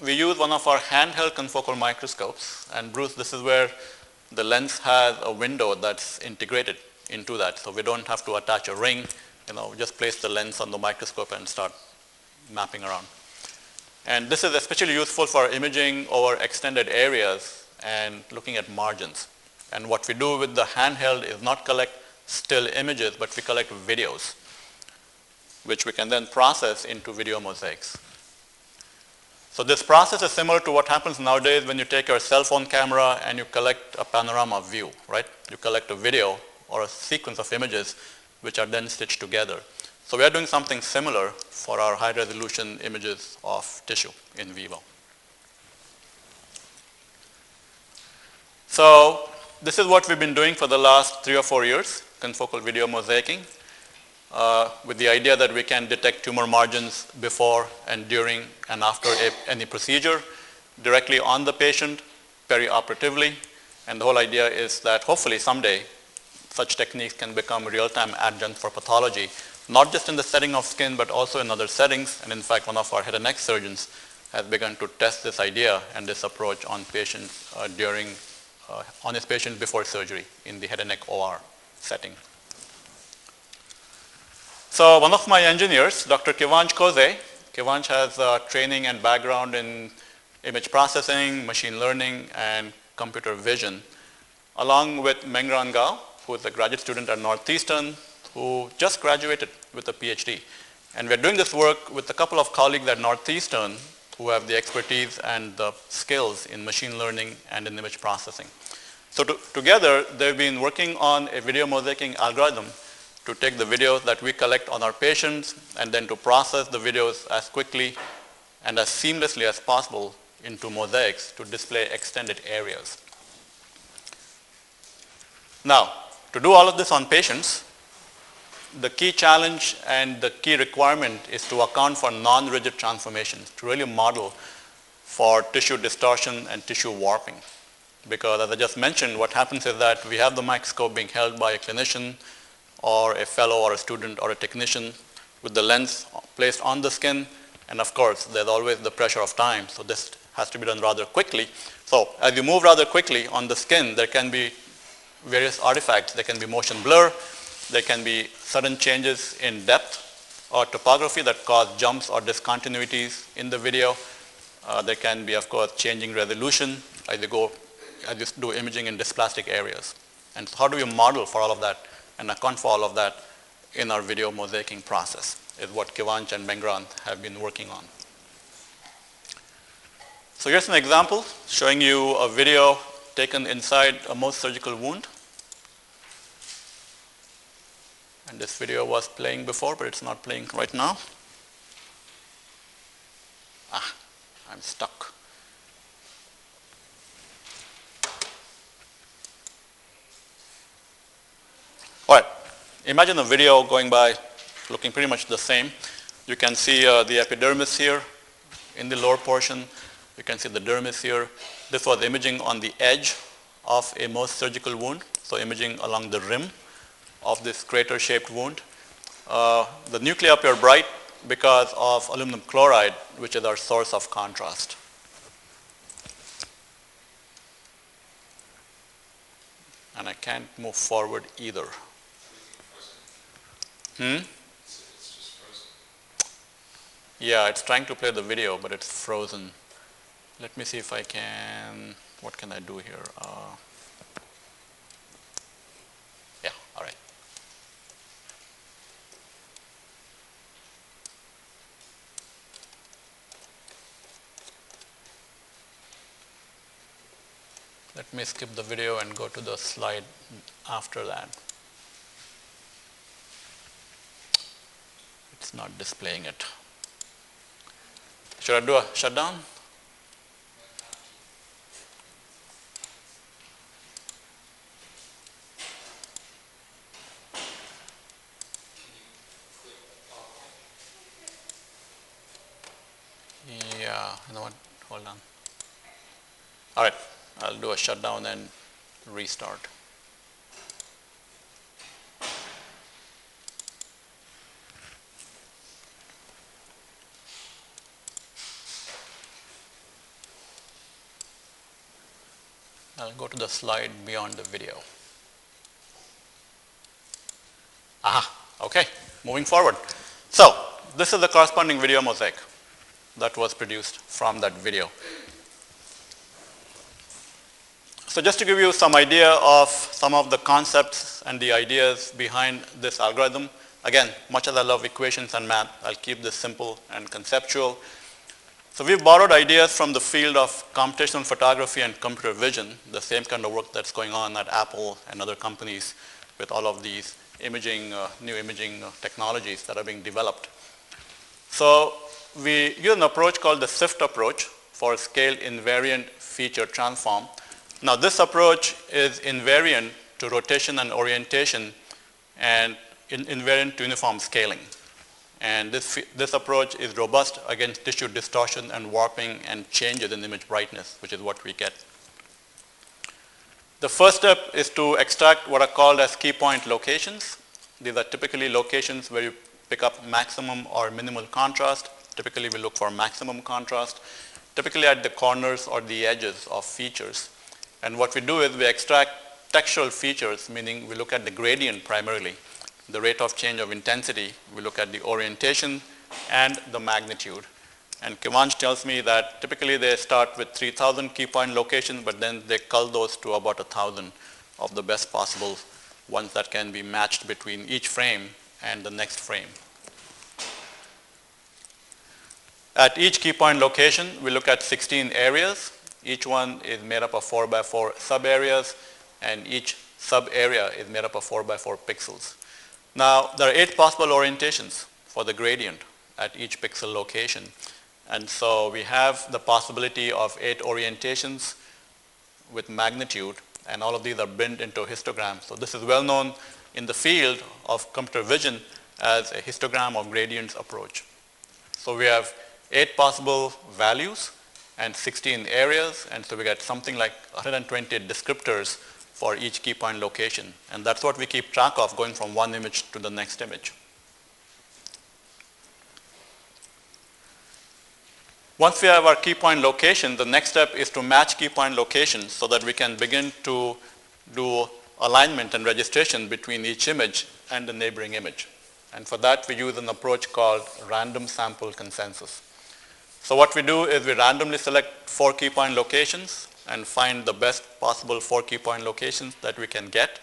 we use one of our handheld confocal microscopes, and Bruce, this is where the lens has a window that's integrated into that, so we don't have to attach a ring, just place the lens on the microscope and start mapping around. And this is especially useful for imaging over extended areas and looking at margins. And what we do with the handheld is not collect still images, but we collect videos, which we can then process into video mosaics. So this process is similar to what happens nowadays when you take your cell phone camera and you collect a panorama view, right? You collect a video or a sequence of images which are then stitched together. So we are doing something similar for our high resolution images of tissue in vivo. So this is what we've been doing for the last 3 or 4 years, confocal video mosaicing, with the idea that we can detect tumor margins before and during and after any procedure, directly on the patient, perioperatively. And the whole idea is that hopefully someday such techniques can become real-time adjunct for pathology, not just in the setting of skin, but also in other settings. And in fact, one of our head and neck surgeons has begun to test this idea and this approach on patients on his patients before surgery in the head and neck OR setting. So one of my engineers, Dr. Kivanch Koze, Kivanch has training and background in image processing, machine learning, and computer vision, along with Mengran Gao, who is a graduate student at Northeastern, who just graduated with a PhD. And we're doing this work with a couple of colleagues at Northeastern who have the expertise and the skills in machine learning and in image processing. So together, they've been working on a video mosaicing algorithm to take the videos that we collect on our patients and then to process the videos as quickly and as seamlessly as possible into mosaics to display extended areas. Now, to do all of this on patients, the key challenge and the key requirement is to account for non-rigid transformations, to really model for tissue distortion and tissue warping. Because as I just mentioned, what happens is that we have the microscope being held by a clinician or a fellow or a student or a technician with the lens placed on the skin, and of course there's always the pressure of time, so this has to be done rather quickly. So as you move rather quickly on the skin, there can be various artifacts. There can be motion blur, there can be sudden changes in depth or topography that cause jumps or discontinuities in the video. There can be, of course, changing resolution as you do imaging in dysplastic areas. And so how do we model for all of that and account for all of that in our video mosaicing process is what Kivanch and Mengran have been working on. So here's an example showing you a video taken inside a Mohs surgical wound. And this video was playing before, but it's not playing right now. I'm stuck. All right, imagine a video going by looking pretty much the same. You can see the epidermis here in the lower portion. You can see the dermis here. This was imaging on the edge of a Mohs surgical wound, so imaging along the rim of this crater-shaped wound. The nuclei appear bright because of aluminum chloride, which is our source of contrast. And I can't move forward either. It's just frozen. Yeah, it's trying to play the video, but it's frozen. Let me see if I can, what can I do here? Yeah, all right. Let me skip the video and go to the slide after that. It's not displaying it. Should I do a shutdown? Yeah, you know what? Hold on. All right, I'll do a shutdown and restart. I'll go to the slide beyond the video. Aha, okay, moving forward. So, this is the corresponding video mosaic that was produced from that video. So just to give you some idea of some of the concepts and the ideas behind this algorithm, again, much as I love equations and math, I'll keep this simple and conceptual. So we've borrowed ideas from the field of computational photography and computer vision, the same kind of work that's going on at Apple and other companies with all of these imaging, new imaging technologies that are being developed. So we use an approach called the SIFT approach for scale invariant feature transform. Now this approach is invariant to rotation and orientation and invariant to uniform scaling. And this approach is robust against tissue distortion and warping and changes in image brightness, which is what we get. The first step is to extract what are called as key point locations. These are typically locations where you pick up maximum or minimal contrast. Typically we look for maximum contrast, typically at the corners or the edges of features. And what we do is we extract textual features, meaning we look at the gradient primarily, the rate of change of intensity, we look at the orientation and the magnitude. And Kevansh tells me that typically they start with 3,000 key point locations, but then they cull those to about 1,000 of the best possible ones that can be matched between each frame and the next frame. At each key point location, we look at 16 areas. Each one is made up of 4x4 sub-areas, and each sub-area is made up of 4x4 pixels. Now, there are 8 possible orientations for the gradient at each pixel location. And so we have the possibility of 8 orientations with magnitude, and all of these are binned into a histogram. So this is well known in the field of computer vision as a histogram of gradients approach. So we have 8 possible values and 16 areas, and so we get something like 120 descriptors for each key point location. And that's what we keep track of going from one image to the next image. Once we have our key point location, the next step is to match key point locations so that we can begin to do alignment and registration between each image and the neighboring image. And for that, we use an approach called random sample consensus. So what we do is we randomly select 4 key point locations and find the best possible 4 key point locations that we can get.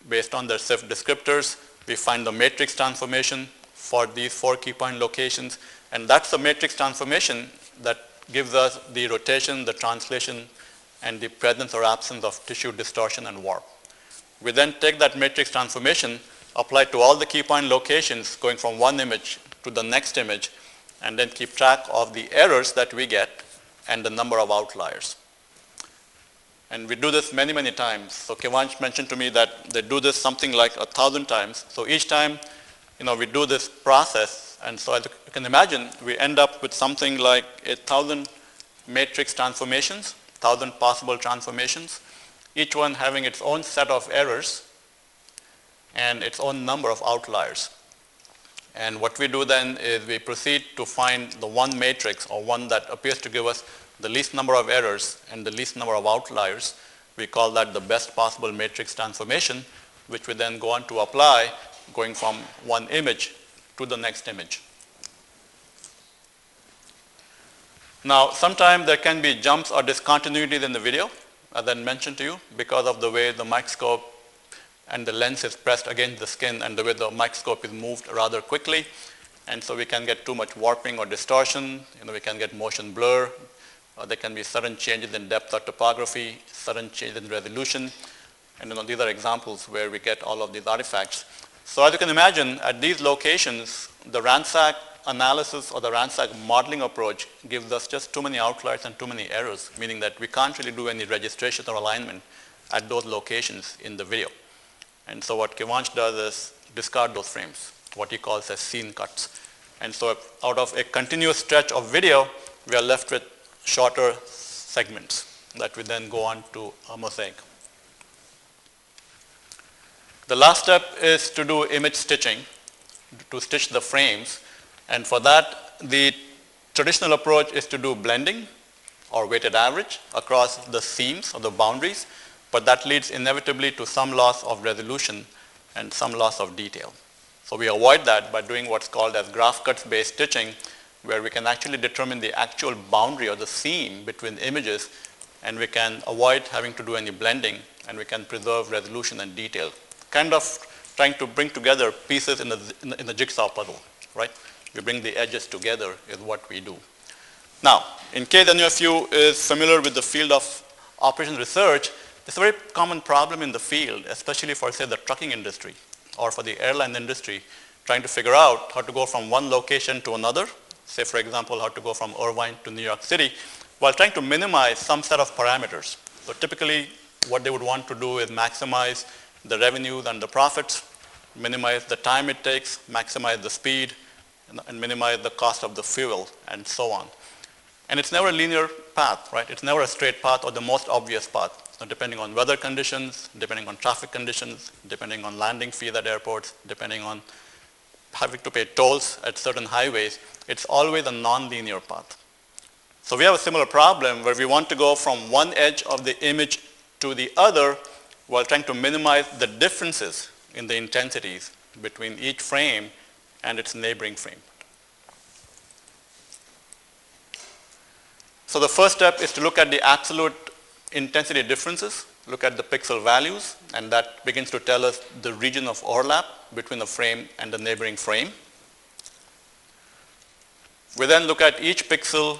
Based on their SIFT descriptors, we find the matrix transformation for these 4 key point locations, and that's the matrix transformation that gives us the rotation, the translation, and the presence or absence of tissue distortion and warp. We then take that matrix transformation, apply it to all the key point locations going from one image to the next image, and then keep track of the errors that we get and the number of outliers. And we do this many, many times. So Kevansh mentioned to me that they do this something like 1,000 times. So each time, we do this process, and so as you can imagine, we end up with something like 1,000 matrix transformations, 1,000 possible transformations, each one having its own set of errors and its own number of outliers. And what we do then is we proceed to find the one matrix, or one that appears to give us the least number of errors and the least number of outliers. We call that the best possible matrix transformation, which we then go on to apply going from one image to the next image. Now, sometimes there can be jumps or discontinuities in the video, as I mentioned to you, because of the way the microscope and the lens is pressed against the skin and the way the microscope is moved rather quickly. And so we can get too much warping or distortion. We can get motion blur. There can be sudden changes in depth or topography, sudden change in resolution. And these are examples where we get all of these artifacts. So as you can imagine, at these locations, the ransack analysis or the ransack modeling approach gives us just too many outliers and too many errors, meaning that we can't really do any registration or alignment at those locations in the video. And so what Kivanch does is discard those frames, what he calls as scene cuts. And so out of a continuous stretch of video, we are left with shorter segments that we then go on to a mosaic. The last step is to do image stitching, to stitch the frames. And for that, the traditional approach is to do blending or weighted average across the seams or the boundaries, but that leads inevitably to some loss of resolution and some loss of detail. So we avoid that by doing what's called as graph cuts based stitching, where we can actually determine the actual boundary or the seam between images, and we can avoid having to do any blending, and we can preserve resolution and detail. Kind of trying to bring together pieces in the jigsaw puzzle, right? We bring the edges together is what we do. Now, in case any of you is familiar with the field of operations research, it's a very common problem in the field, especially for, say, the trucking industry or for the airline industry, trying to figure out how to go from one location to another, say, for example, how to go from Irvine to New York City, while trying to minimize some set of parameters. So typically, what they would want to do is maximize the revenues and the profits, minimize the time it takes, maximize the speed, and minimize the cost of the fuel, and so on. And it's never a linear path, right? It's never a straight path or the most obvious path. So depending on weather conditions, depending on traffic conditions, depending on landing fees at airports, depending on having to pay tolls at certain highways, it's always a non-linear path. So we have a similar problem where we want to go from one edge of the image to the other while trying to minimize the differences in the intensities between each frame and its neighboring frame. So the first step is to look at the absolute intensity differences, look at the pixel values, and that begins to tell us the region of overlap between the frame and the neighboring frame. We then look at each pixel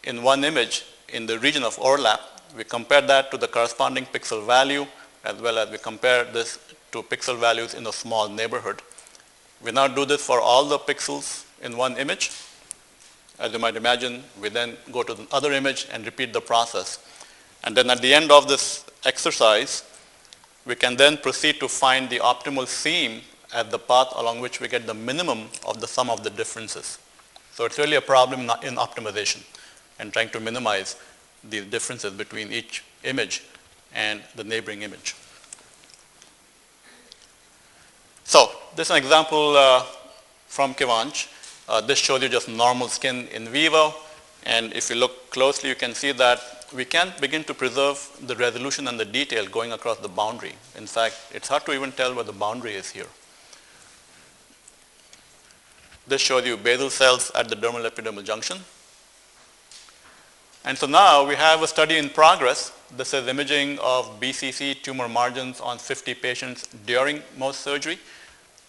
in one image in the region of overlap. We compare that to the corresponding pixel value, as well as we compare this to pixel values in a small neighborhood. We now do this for all the pixels in one image. As you might imagine, we then go to the other image and repeat the process. And then at the end of this exercise, we can then proceed to find the optimal seam as the path along which we get the minimum of the sum of the differences. So it's really a problem in optimization and trying to minimize the differences between each image and the neighboring image. So this is an example from Kivanch. This shows you just normal skin in vivo. And if you look closely, you can see that we can begin to preserve the resolution and the detail going across the boundary. In fact, it's hard to even tell where the boundary is here. This shows you basal cells at the dermal epidermal junction. And so now we have a study in progress. This is imaging of BCC tumor margins on 50 patients during Mohs surgery.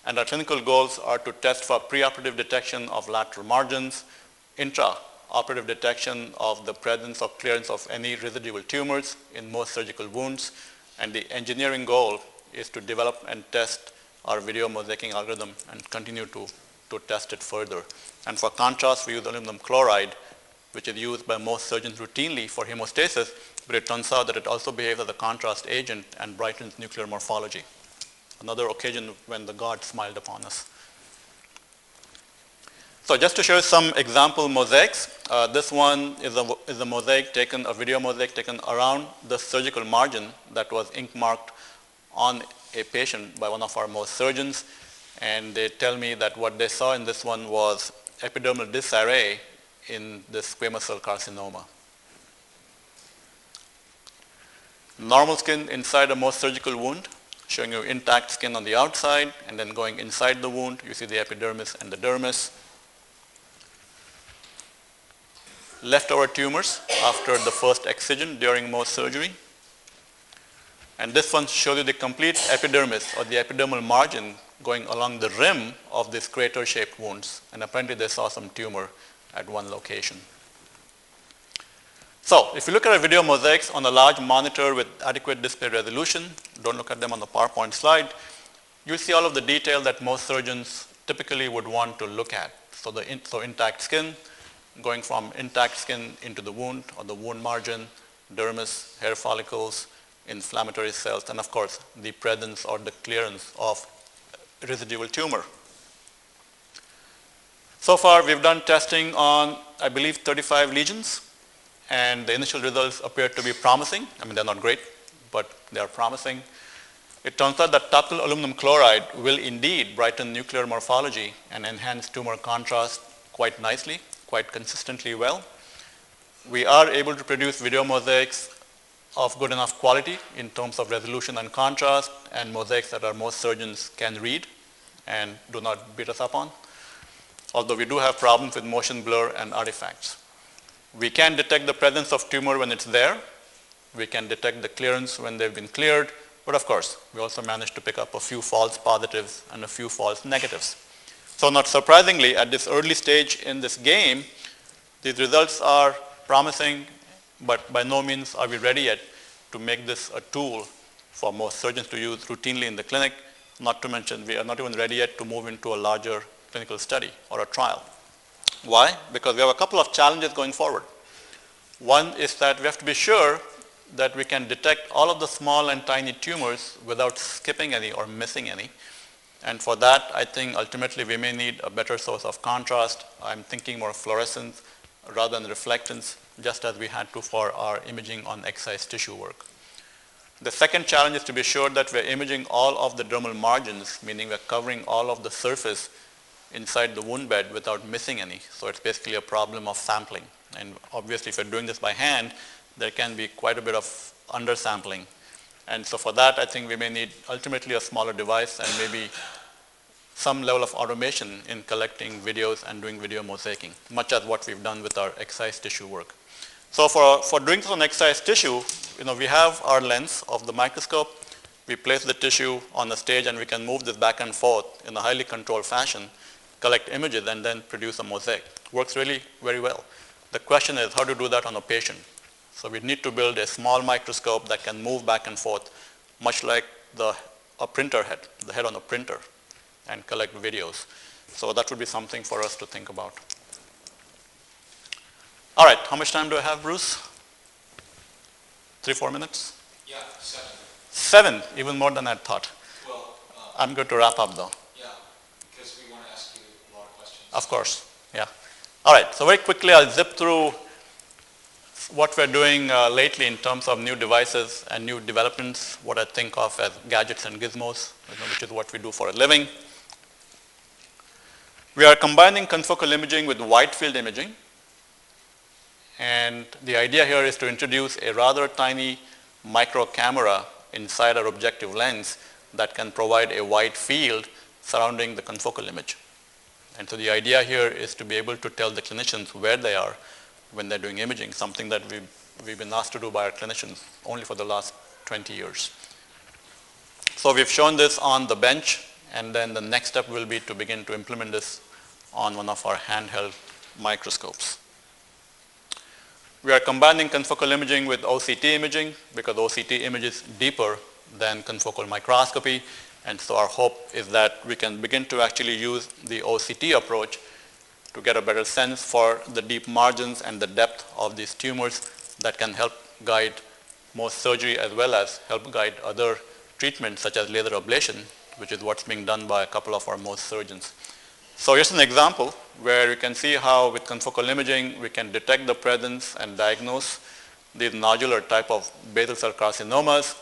And our clinical goals are to test for preoperative detection of lateral margins, intraoperative detection of the presence or clearance of any residual tumors in Mohs surgical wounds. And the engineering goal is to develop and test our video mosaicing algorithm and continue to test it further. And for contrast, we use aluminum chloride, which is used by most surgeons routinely for hemostasis, but it turns out that it also behaves as a contrast agent and brightens nuclear morphology. Another occasion when the God smiled upon us. So just to show you some example mosaics, this one is a mosaic taken, a video mosaic taken around the surgical margin that was ink marked on a patient by one of our Mohs surgeons. And they tell me that what they saw in this one was epidermal disarray in this squamous cell carcinoma. Normal skin inside a Mohs surgical wound, showing you intact skin on the outside, and then going inside the wound, you see the epidermis and the dermis. Leftover tumors after the first excision during Mohs surgery. And this one shows you the complete epidermis or the epidermal margin going along the rim of these crater-shaped wounds. And apparently they saw some tumor at one location. So if you look at our video mosaics on a large monitor with adequate display resolution, don't look at them on the PowerPoint slide, you'll see all of the detail that most surgeons typically would want to look at. So intact skin, going from intact skin into the wound or the wound margin, dermis, hair follicles, inflammatory cells, and of course, the presence or the clearance of residual tumor. So far, we've done testing on, I believe, 35 lesions, and the initial results appear to be promising. I mean, they're not great, but they are promising. It turns out that topical aluminum chloride will indeed brighten nuclear morphology and enhance tumor contrast quite nicely, quite consistently well. We are able to produce video mosaics of good enough quality in terms of resolution and contrast, and mosaics that most surgeons can read and do not beat us up on. Although we do have problems with motion blur and artifacts. We can detect the presence of tumor when it's there. We can detect the clearance when they've been cleared. But of course, we also managed to pick up a few false positives and a few false negatives. So not surprisingly, at this early stage in this game, these results are promising, but by no means are we ready yet to make this a tool for most surgeons to use routinely in the clinic. Not to mention, we are not even ready yet to move into a larger clinical study or a trial. Why? Because we have a couple of challenges going forward. One is that we have to be sure that we can detect all of the small and tiny tumors without skipping any or missing any. And for that, I think ultimately we may need a better source of contrast. I'm thinking more fluorescence rather than reflectance, just as we had to for our imaging on excised tissue work. The second challenge is to be sure that we're imaging all of the dermal margins, meaning we're covering all of the surface inside the wound bed without missing any. So it's basically a problem of sampling. And obviously, if you're doing this by hand, there can be quite a bit of undersampling. And so for that, I think we may need ultimately a smaller device and maybe some level of automation in collecting videos and doing video mosaicing, much as what we've done with our excised tissue work. So for doing this on excised tissue, we have our lens of the microscope. We place the tissue on the stage and we can move this back and forth in a highly controlled fashion, collect images, and then produce a mosaic. Works really very well. The question is how to do that on a patient. So we need to build a small microscope that can move back and forth, much like a printer head, the head on a printer, and collect videos. So that would be something for us to think about. All right, how much time do I have, Bruce? 3-4 minutes? Yeah, 7. 7, even more than I thought. Well, I'm going to wrap up though. yeah, because we want to ask you a lot of questions. Of course, yeah. All right, so very quickly I'll zip through what we're doing lately in terms of new devices and new developments, what I think of as gadgets and gizmos, which is what we do for a living. We are combining confocal imaging with wide field imaging. And the idea here is to introduce a rather tiny micro camera inside our objective lens that can provide a wide field surrounding the confocal image. And so the idea here is to be able to tell the clinicians where they are when they're doing imaging, something that we've been asked to do by our clinicians only for the last 20 years. So we've shown this on the bench, and then the next step will be to begin to implement this on one of our handheld microscopes. We are combining confocal imaging with OCT imaging because OCT images deeper than confocal microscopy. And so our hope is that we can begin to actually use the OCT approach to get a better sense for the deep margins and the depth of these tumors that can help guide more surgery as well as help guide other treatments such as laser ablation, which is what's being done by a couple of our most surgeons. So here's an example where you can see how with confocal imaging we can detect the presence and diagnose these nodular type of basal cell carcinomas.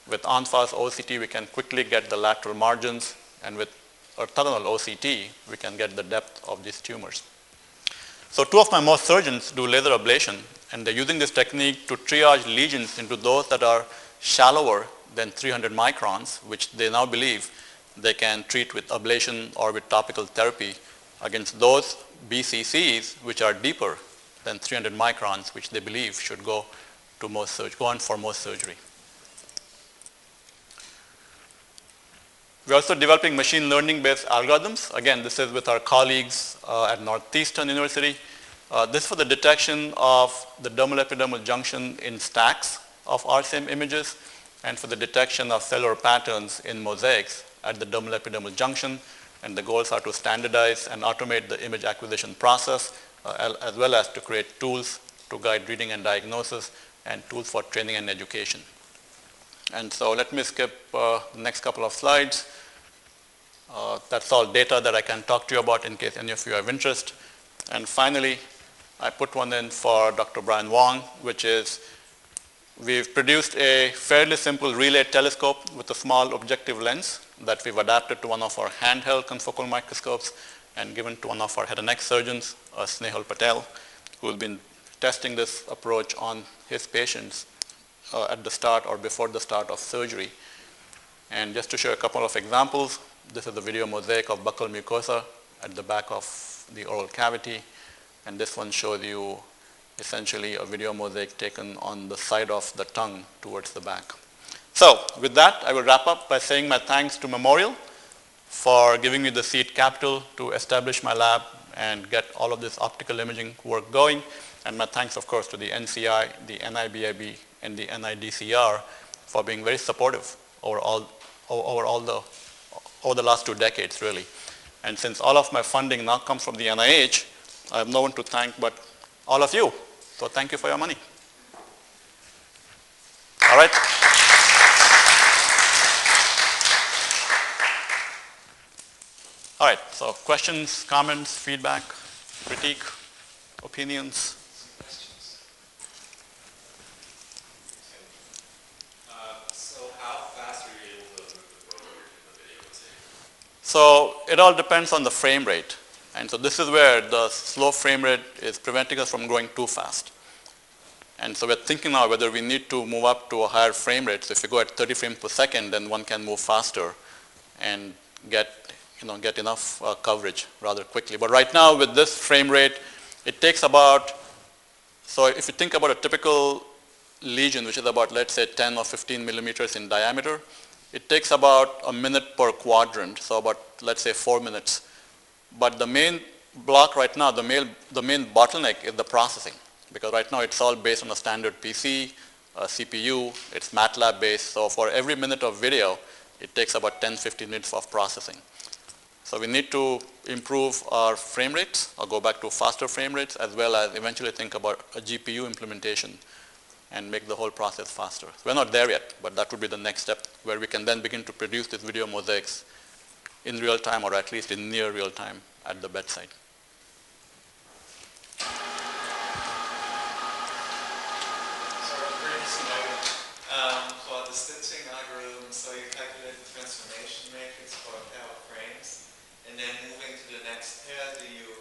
With en face OCT we can quickly get the lateral margins, and with orthogonal OCT we can get the depth of these tumors. So two of my most surgeons do laser ablation, and they're using this technique to triage lesions into those that are shallower than 300 microns, which they now believe they can treat with ablation or with topical therapy against those BCCs which are deeper than 300 microns, which they believe should go on for most surgery. We're also developing machine learning based algorithms. Again, this is with our colleagues at Northeastern University. This is for the detection of the dermal epidermal junction in stacks of RCM images and for the detection of cellular patterns in mosaics at the dermal epidermal junction. And the goals are to standardize and automate the image acquisition process, as well as to create tools to guide reading and diagnosis and tools for training and education. And so let me skip the next couple of slides. That's all data that I can talk to you about in case any of you have interest. And finally, I put one in for Dr. Brian Wong, which is we've produced a fairly simple relay telescope with a small objective lens that we've adapted to one of our handheld confocal microscopes and given to one of our head and neck surgeons, Snehal Patel, who has been testing this approach on his patients at the start or before the start of surgery. And just to show a couple of examples, this is a video mosaic of buccal mucosa at the back of the oral cavity. And this one shows you essentially a video mosaic taken on the side of the tongue towards the back. So with that, I will wrap up by saying my thanks to Memorial for giving me the seed capital to establish my lab and get all of this optical imaging work going. And my thanks, of course, to the NCI, the NIBIB, and the NIDCR for being very supportive over the last 2 decades, really. And since all of my funding now comes from the NIH, I have no one to thank but all of you. So thank you for your money. All right. All right, so questions, comments, feedback, critique, opinions? So it all depends on the frame rate. And so this is where the slow frame rate is preventing us from going too fast. And so we're thinking now whether we need to move up to a higher frame rate. So if you go at 30 frames per second, then one can move faster and get enough coverage rather quickly. But right now with this frame rate, it takes about, so if you think about a typical lesion, which is about, let's say, 10 or 15 millimeters in diameter, it takes about a minute per quadrant, so about, let's say, 4 minutes. But the main block right now, the main bottleneck is the processing, because right now it's all based on a standard PC, CPU, it's MATLAB based, so for every minute of video, it takes about 10-15 minutes of processing. So we need to improve our frame rates or go back to faster frame rates, as well as eventually think about a GPU implementation and make the whole process faster. So we're not there yet, but that would be the next step where we can then begin to produce these video mosaics in real time, or at least in near real time at the bedside. For the stitching algorithm, so you calculate the transformation matrix for a pair of frames, and then moving to the next pair, do you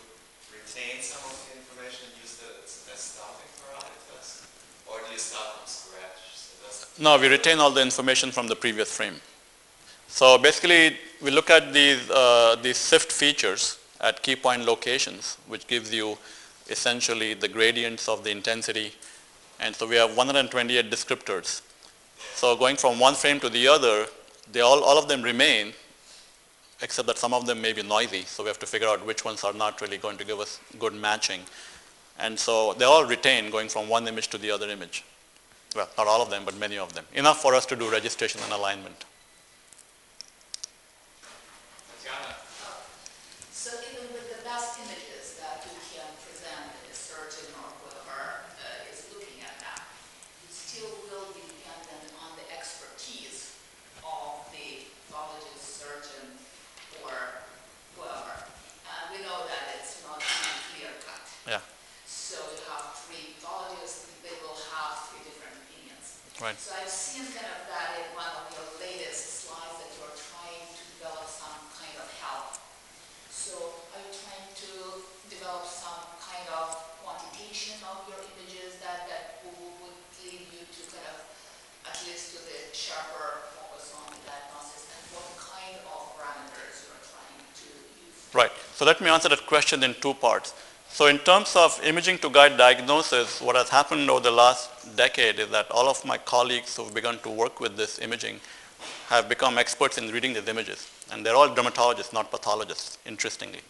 retain some of the information and use that as starting parameters? Or do you start from scratch? So no, we retain all the information from the previous frame. So basically, we look at these SIFT features at key point locations, which gives you essentially the gradients of the intensity. And so we have 128 descriptors. So going from one frame to the other, all of them remain, except that some of them may be noisy. So we have to figure out which ones are not really going to give us good matching. And so they all retain going from one image to the other image. Well, not all of them, but many of them. Enough for us to do registration and alignment. So even with the best images that you can present, a surgeon or whoever is looking at that, you still will be dependent on the expertise of the pathologist, surgeon, or whoever. We know that it's not clear cut. Yeah. So you have 3 pathologists, they will have 3 different opinions. Right. So I've seen kind of that in one of your latest slides, that you're trying to develop some kind of help. So are you trying to develop some kind of quantitation of your images that would lead you to kind of, at least to the sharper focus on the diagnosis, and what kind of parameters you're trying to use? Right. So let me answer that question in 2 parts. So in terms of imaging to guide diagnosis, what has happened over the last decade is that all of my colleagues who've begun to work with this imaging have become experts in reading these images. And they're all dermatologists, not pathologists, interestingly.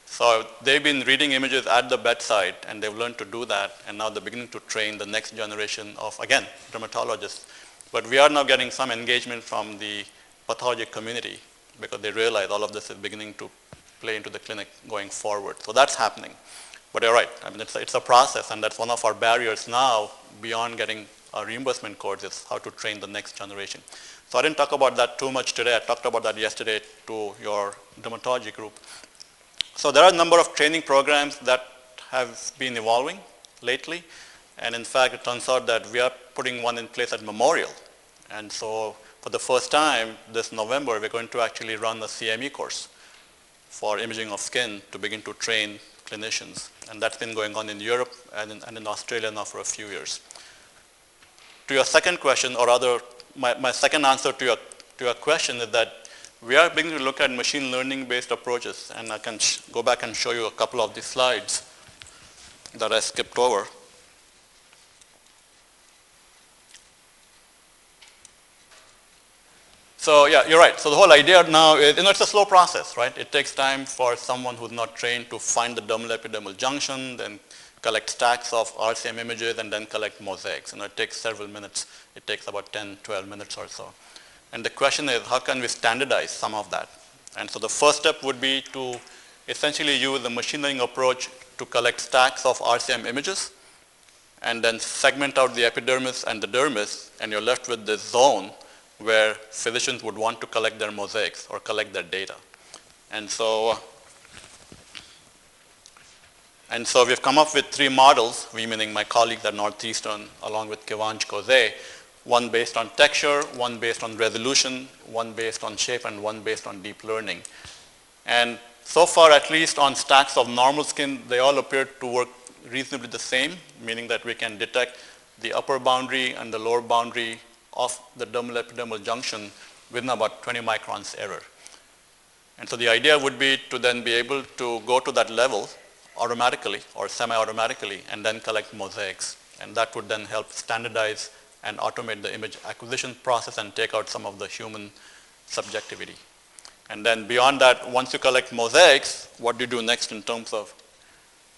So they've been reading images at the bedside, and they've learned to do that, and now they're beginning to train the next generation of, again, dermatologists. But we are now getting some engagement from the pathology community because they realize all of this is beginning to play into the clinic going forward. So that's happening. But you're right, I mean, it's a process, and that's one of our barriers now beyond getting our reimbursement codes is how to train the next generation. So I didn't talk about that too much today. I talked about that yesterday to your dermatology group. So there are a number of training programs that have been evolving lately. And in fact, it turns out that we are putting one in place at Memorial. And so for the first time this November, we're going to actually run a CME course for imaging of skin to begin to train clinicians. And that's been going on in Europe and in Australia now for a few years. To your second question, or rather, my second answer to your question is that we are beginning to look at machine learning based approaches. And I can go back and show you a couple of the slides that I skipped over. So yeah, you're right. So the whole idea now is, it's a slow process, right? It takes time for someone who's not trained to find the dermal epidermal junction, then collect stacks of RCM images, and then collect mosaics. It takes several minutes. It takes about 10, 12 minutes or so. And the question is, how can we standardize some of that? And so the first step would be to essentially use the machine learning approach to collect stacks of RCM images, and then segment out the epidermis and the dermis, and you're left with this zone where physicians would want to collect their mosaics or collect their data. And so we've come up with 3 models, we meaning my colleagues at Northeastern, along with Kivanch Kose, one based on texture, one based on resolution, one based on shape, and one based on deep learning. And so far, at least on stacks of normal skin, they all appear to work reasonably the same, meaning that we can detect the upper boundary and the lower boundary of the dermal epidermal junction within about 20 microns error. And so the idea would be to then be able to go to that level automatically or semi-automatically and then collect mosaics. And that would then help standardize and automate the image acquisition process and take out some of the human subjectivity. And then beyond that, once you collect mosaics, what do you do next in terms of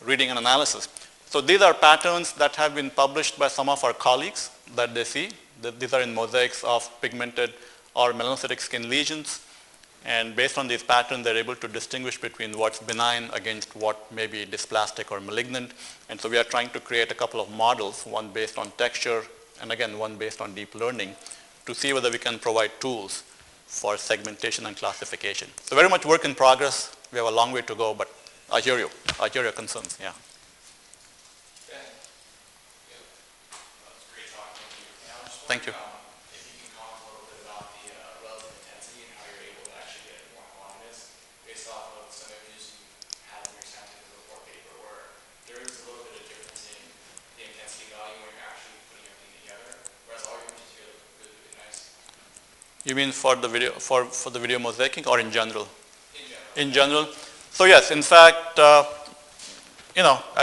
reading and analysis? So these are patterns that have been published by some of our colleagues that they see. These are in mosaics of pigmented or melanocytic skin lesions. And based on these patterns, they're able to distinguish between what's benign against what may be dysplastic or malignant. And so we are trying to create a couple of models, one based on texture, and again, one based on deep learning, to see whether we can provide tools for segmentation and classification. So very much work in progress. We have a long way to go, but I hear you. I hear your concerns, yeah. Thank you. If you can comment a little bit about the relative intensity and how you're able to actually get more quantities based off of some images you had in your scientific report paper where there is a little bit of difference in the intensity value when you're actually putting everything together, whereas all your images together look really, really nice. You mean for the video, for the video mosaicing or in general? In general. In general. So yes, in fact, as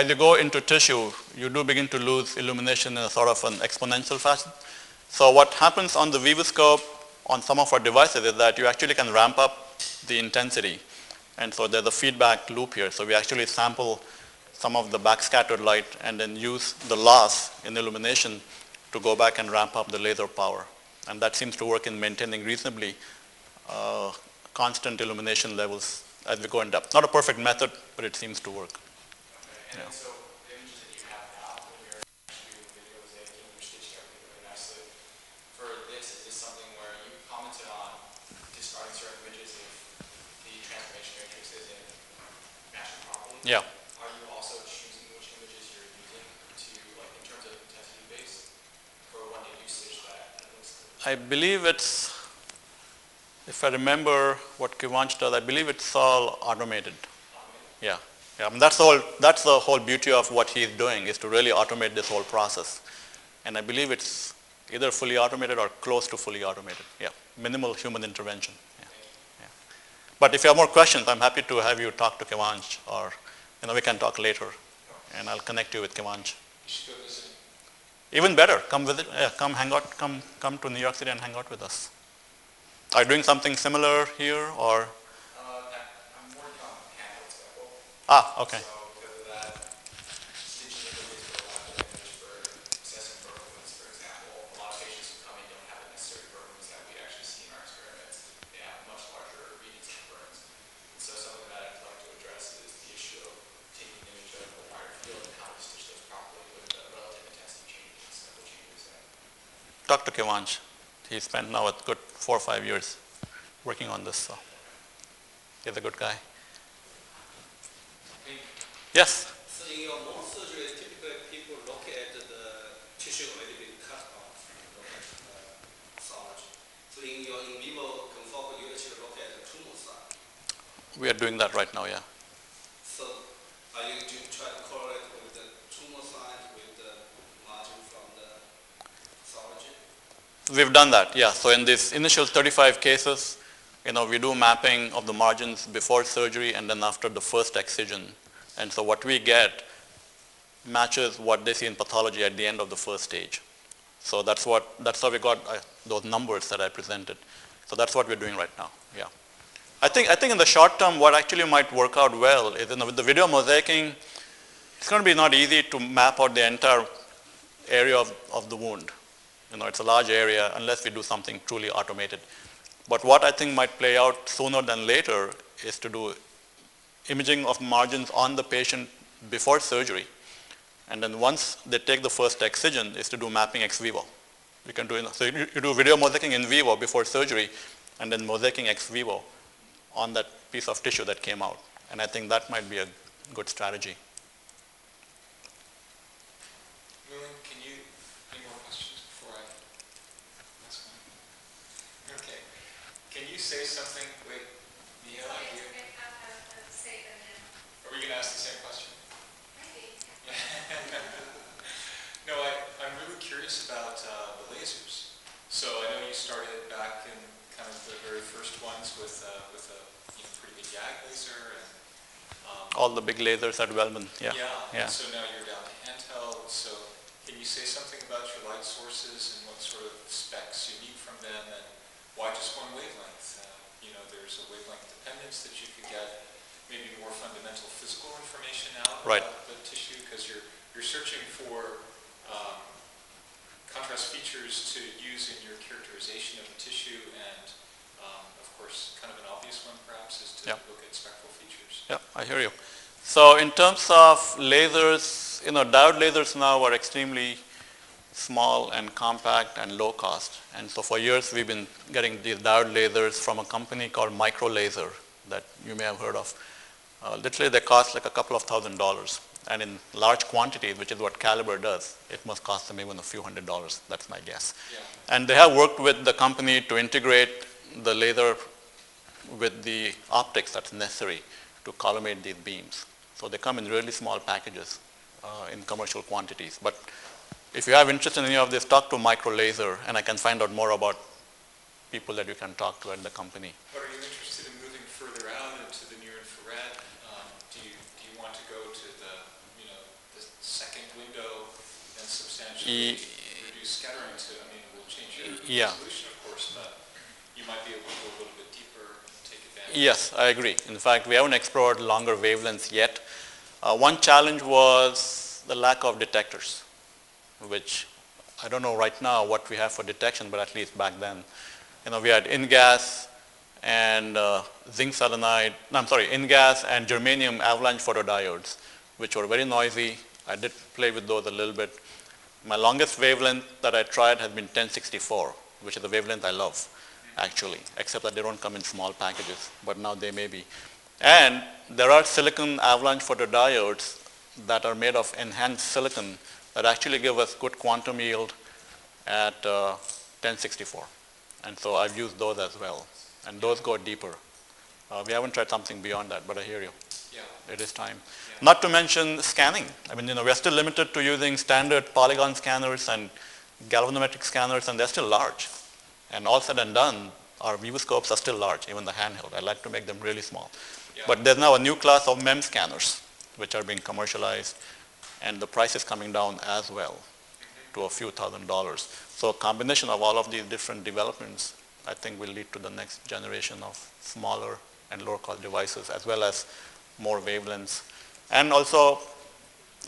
you go into tissue, you do begin to lose illumination in a sort of an exponential fashion. So what happens on the Vivoscope on some of our devices is that you actually can ramp up the intensity. And so there's a feedback loop here. So we actually sample some of the backscattered light and then use the loss in illumination to go back and ramp up the laser power. And that seems to work in maintaining reasonably constant illumination levels as we go in depth. Not a perfect method, but it seems to work. Okay. And so the images that you have now, when you're actually doing the videos, you're stitched everything really nicely. For this, is this something where you commented on discarding certain images if the transformation matrix isn't matching properly? Yeah. Are you also choosing which images you're using to, like, in terms of intensity base, for when you stitch that? I believe it's, if I remember what Kivanch does, I believe it's all automated. Yeah. Yeah, I mean, that's the whole beauty of what he's doing, is to really automate this whole process. And I believe it's either fully automated or close to fully automated. Yeah, minimal human intervention. Yeah. Yeah. But if you have more questions, I'm happy to have you talk to Kivanch, or we can talk later, and I'll connect you with Kivanch. You should go visit. Even better, come visit. Yeah, come hang out. Come to New York City and hang out with us. Are you doing something similar here, or? I'm working on a handheld sample. Okay. So because of that, stitching images for a lot of image for assessing performance, for example, a lot of patients who come in don't have the necessary performance that we actually see in our experiments. They have much larger reading talk to Kevansh. He spent now a good 4 or 5 years working on this. So he's a good guy. Yes? So in your mouth surgery, typically people look at the tissue a little bit cut off, look at the pathology. So in your in vivo confocal, you actually look at the tumor side. We are doing that right now, yeah. So are you try to correlate with the tumor side with the margin from the pathology? We've done that, yeah. So in these initial 35 cases, we do mapping of the margins before surgery and then after the first excision. And so what we get matches what they see in pathology at the end of the first stage. So that's how we got those numbers that I presented. So that's what we're doing right now, yeah. I think in the short term, what actually might work out well is with the video mosaicing, it's going to be not easy to map out the entire area of the wound. It's a large area unless we do something truly automated. But what I think might play out sooner than later is to do imaging of margins on the patient before surgery. And then once they take the first excision is to do mapping ex vivo. You can do, so you do video mosaicing in vivo before surgery and then mosaicing ex vivo on that piece of tissue that came out. And I think that might be a good strategy. Any more questions before I ask one? Okay. Can you say something, wait, Mia, you? Are we going to ask the same question? Maybe. No, I'm really curious about the lasers. So I know you started back in kind of the very first ones with a pretty big YAG laser. And, all the big lasers at Wellman, yeah. Yeah. And so now you're down to handheld. So can you say something about your light sources and what sort of specs you need from them and why just one wavelength? There's a wavelength dependence that you could get maybe more fundamental physical information out about the tissue because you're searching for contrast features to use in your characterization of the tissue and of course kind of an obvious one perhaps is to look at spectral features. Yeah, I hear you. So in terms of lasers, diode lasers now are extremely small and compact and low cost. And so for years we've been getting these diode lasers from a company called Micro Laser that you may have heard of. Literally they cost like a couple of $1,000s. And in large quantities, which is what Caliber does, it must cost them even a few $100s. That's my guess. Yeah. And they have worked with the company to integrate the laser with the optics that's necessary to collimate these beams. So they come in really small packages in commercial quantities. But if you have interest in any of this, talk to Micro Laser, and I can find out more about people that you can talk to at the company. But are you interested in moving further out into the near infrared? Do you want to go to the second window and substantially reduce scattering to? I mean, it will change your resolution, of course, but you might be able to go a little bit deeper and take advantage. Yes, I agree. In fact, we haven't explored longer wavelengths yet. One challenge was the lack of detectors, which I don't know right now what we have for detection, but at least back then, we had InGas and InGas and germanium avalanche photodiodes, which were very noisy. I did play with those a little bit. My longest wavelength that I tried has been 1064, which is the wavelength I love, actually, except that they don't come in small packages, but now they may be. And there are silicon avalanche photodiodes that are made of enhanced silicon that actually give us good quantum yield at 1064. And so I've used those as well. And those go deeper. We haven't tried something beyond that, but I hear you. Yeah. It is time. Yeah. Not to mention scanning. I mean, we're still limited to using standard polygon scanners and galvanometric scanners, and they're still large. And all said and done, our vivoscopes are still large, even the handheld. I'd like to make them really small. Yeah. But there's now a new class of MEM scanners, which are being commercialized, and the price is coming down as well to a few $1,000s. So a combination of all of these different developments, I think will lead to the next generation of smaller and lower cost devices, as well as more wavelengths. And also,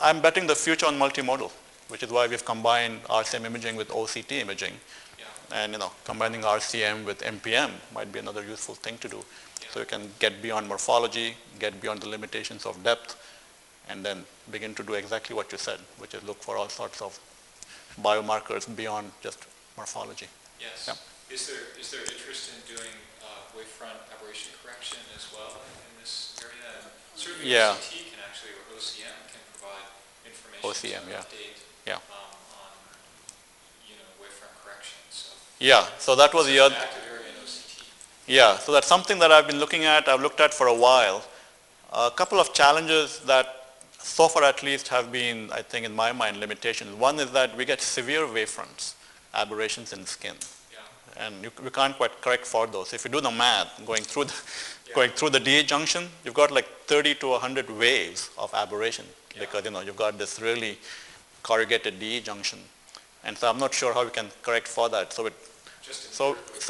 I'm betting the future on multimodal, which is why we've combined RCM imaging with OCT imaging. Yeah. And combining RCM with MPM might be another useful thing to do. Yeah. So you can get beyond morphology, get beyond the limitations of depth, and then begin to do exactly what you said, which is look for all sorts of biomarkers beyond just morphology. Yes. Yeah. Is there interest in doing wavefront aberration correction as well in this area? And certainly Yeah. OCT can actually, or OCM can provide information OCM, to yeah. update Yeah. On wavefront correction. So Yeah, so that was the an other. active area in OCT. Yeah, so that's something that I've been looking at, I've looked at for a while. A couple of challenges that so far at least have been, I think in my mind, limitations. One is that we get severe wavefronts, aberrations in skin. Yeah. And we can't quite correct for those. If you do the math, going through the DA junction, you've got like 30 to 100 waves of aberration because you've got this really corrugated DE junction. And so I'm not sure how we can correct for that. So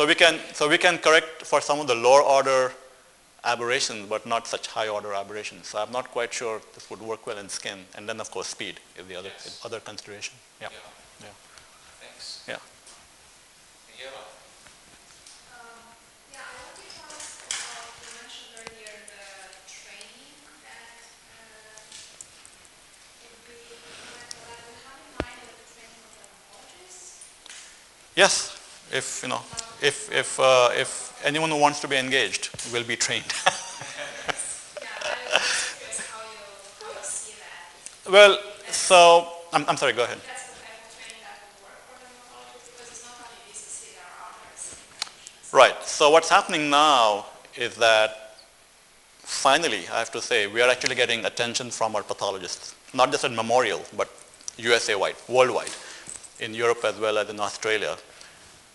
we can correct for some of the lower order aberrations, but not such high order aberrations. So I'm not quite sure this would work well in skin. And then of course speed is the other consideration. Yeah. Yeah. Thanks. Yeah. Yeah. Yeah, I wanted to ask about, you mentioned earlier the training that would be implemented. I would have in mind the training of dermatologists. Yes. If anyone who wants to be engaged will be trained. Yeah, I was just curious how you see that. Well, so I'm sorry. Go ahead. That's the type of training that would work for dermatologists because it's not only BCC, there are others. Right. So what's happening now is that finally, I have to say, we are actually getting attention from our pathologists, not just at Memorial, but USA-wide, worldwide, in Europe as well as in Australia,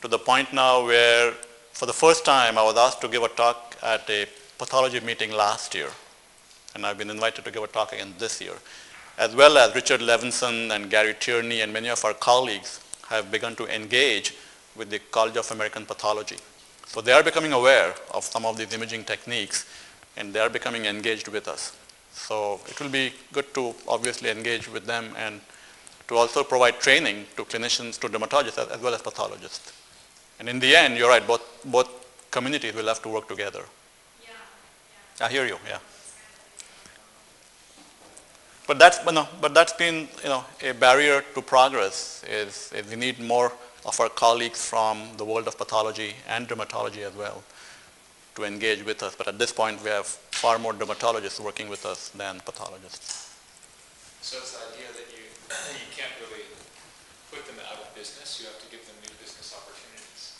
to the point now where for the first time I was asked to give a talk at a pathology meeting last year, and I've been invited to give a talk again this year, as well as Richard Levinson and Gary Tierney and many of our colleagues have begun to engage with the College of American Pathology. So they are becoming aware of some of these imaging techniques, and they are becoming engaged with us. So it will be good to obviously engage with them and to also provide training to clinicians, to dermatologists as well as pathologists. And in the end, you're right, both communities will have to work together. Yeah. I hear you, yeah. But that's been a barrier to progress is we need more of our colleagues from the world of pathology and dermatology as well to engage with us. But at this point, we have far more dermatologists working with us than pathologists. So it's the idea that you can't really put them out of business. You have to give them new business opportunities.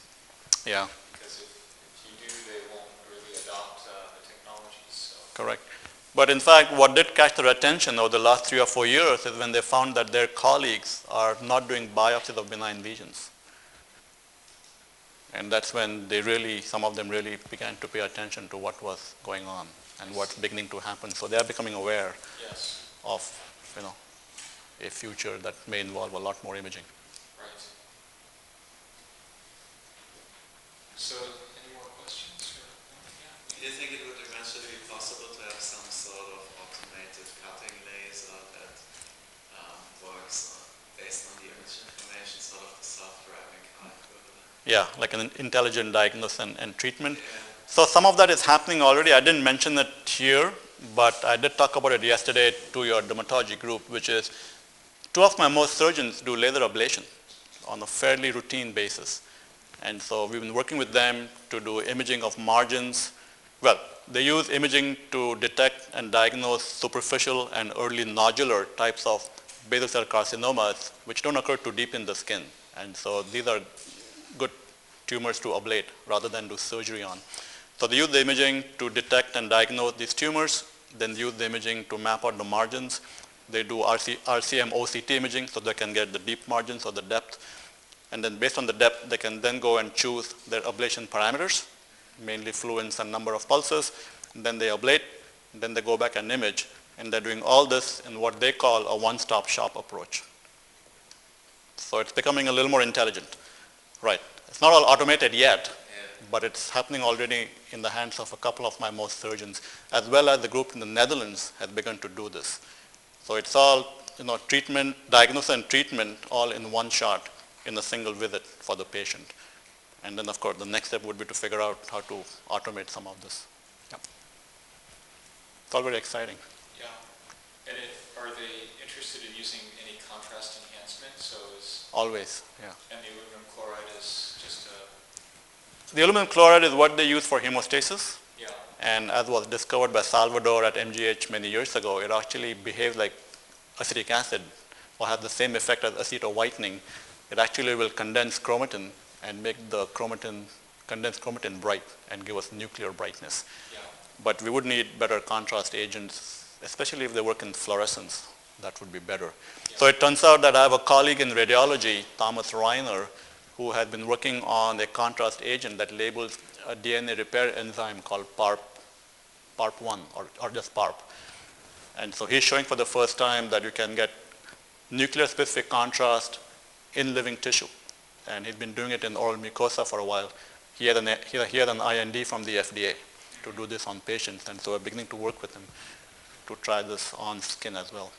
Yeah. Because if you do, they won't really adopt the technologies. So. Correct. But in fact, what did catch their attention over the last 3 or 4 years is when they found that their colleagues are not doing biopsies of benign lesions. And that's when some of them really began to pay attention to what was going on and what's beginning to happen. So they are becoming aware of, a future that may involve a lot more imaging. Right. So, any more questions? Do you think it would eventually be possible to have some sort of automated cutting laser that works based on the image information, sort of the self-driving car equivalent? Yeah, like an intelligent diagnosis and treatment. Yeah. So some of that is happening already. I didn't mention it here, but I did talk about it yesterday to your dermatology group, which is 2 of my most surgeons do laser ablation on a fairly routine basis. And so we've been working with them to do imaging of margins. Well, they use imaging to detect and diagnose superficial and early nodular types of basal cell carcinomas, which don't occur too deep in the skin. And so these are good tumors to ablate rather than do surgery on. So they use the imaging to detect and diagnose these tumors, then they use the imaging to map out the margins. They do RCM OCT imaging so they can get the deep margins or the depth. And then based on the depth, they can then go and choose their ablation parameters, mainly fluence and number of pulses. And then they ablate, and then they go back and image. And they're doing all this in what they call a one-stop shop approach. So it's becoming a little more intelligent. Right. It's not all automated yet, but it's happening already in the hands of a couple of my most surgeons, as well as the group in the Netherlands has begun to do this. So it's all, treatment, diagnosis and treatment all in one shot in a single visit for the patient. And then, of course, the next step would be to figure out how to automate some of this. Yeah. It's all very exciting. Yeah. And are they interested in using any contrast enhancement? So is, Always, yeah. and the aluminum chloride is just a, The aluminum chloride is what they use for hemostasis. yeah, And as was discovered by Salvador at MGH many years ago, it actually behaves like acetic acid or has the same effect as acetowhitening. It actually will condense chromatin and make the condensed chromatin bright and give us nuclear brightness. yeah, But we would need better contrast agents, especially if they work in fluorescence. That would be better. yeah. So it turns out that I have a colleague in radiology, Thomas Reiner, who had been working on a contrast agent that labels a DNA repair enzyme called PARP1 or just PARP. And so he's showing for the first time that you can get nuclear-specific contrast in living tissue. And he's been doing it in oral mucosa for a while. He had an IND from the FDA to do this on patients, and so we're beginning to work with him to try this on skin as well.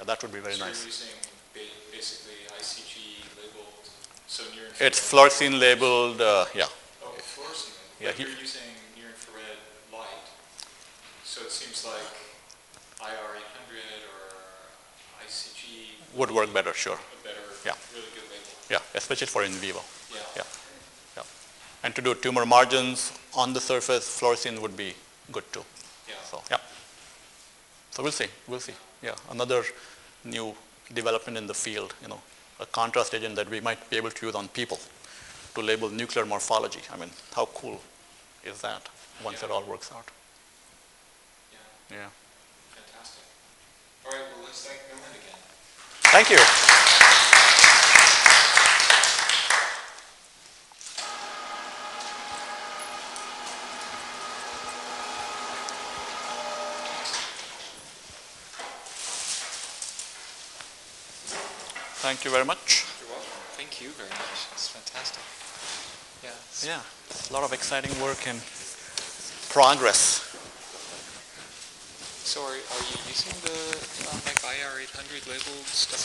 That would be very So nice. you're using basically ICG labeled, so near infrared. It's fluorescein labeled, yeah. Oh, fluorescein. Yeah, But you're using near infrared light, so it seems like IR 800 or ICG Would work better, sure. a better, Yeah. really good label. Yeah, especially for in vivo. Yeah. Yeah. Yeah. And to do tumor margins on the surface, fluorescein would be good too. Yeah. So, yeah. So we'll see. Yeah, another new development in the field, a contrast agent that we might be able to use on people to label nuclear morphology. I mean, how cool is that once Yeah. it all works out? Yeah. Yeah. Fantastic. All right, well, let's thank Norman again. Thank you. Thank you very much. You're welcome. Thank you very much. It's fantastic. Yeah. Yeah, a lot of exciting work in progress. So are you using the like IR 800 labeled stuff?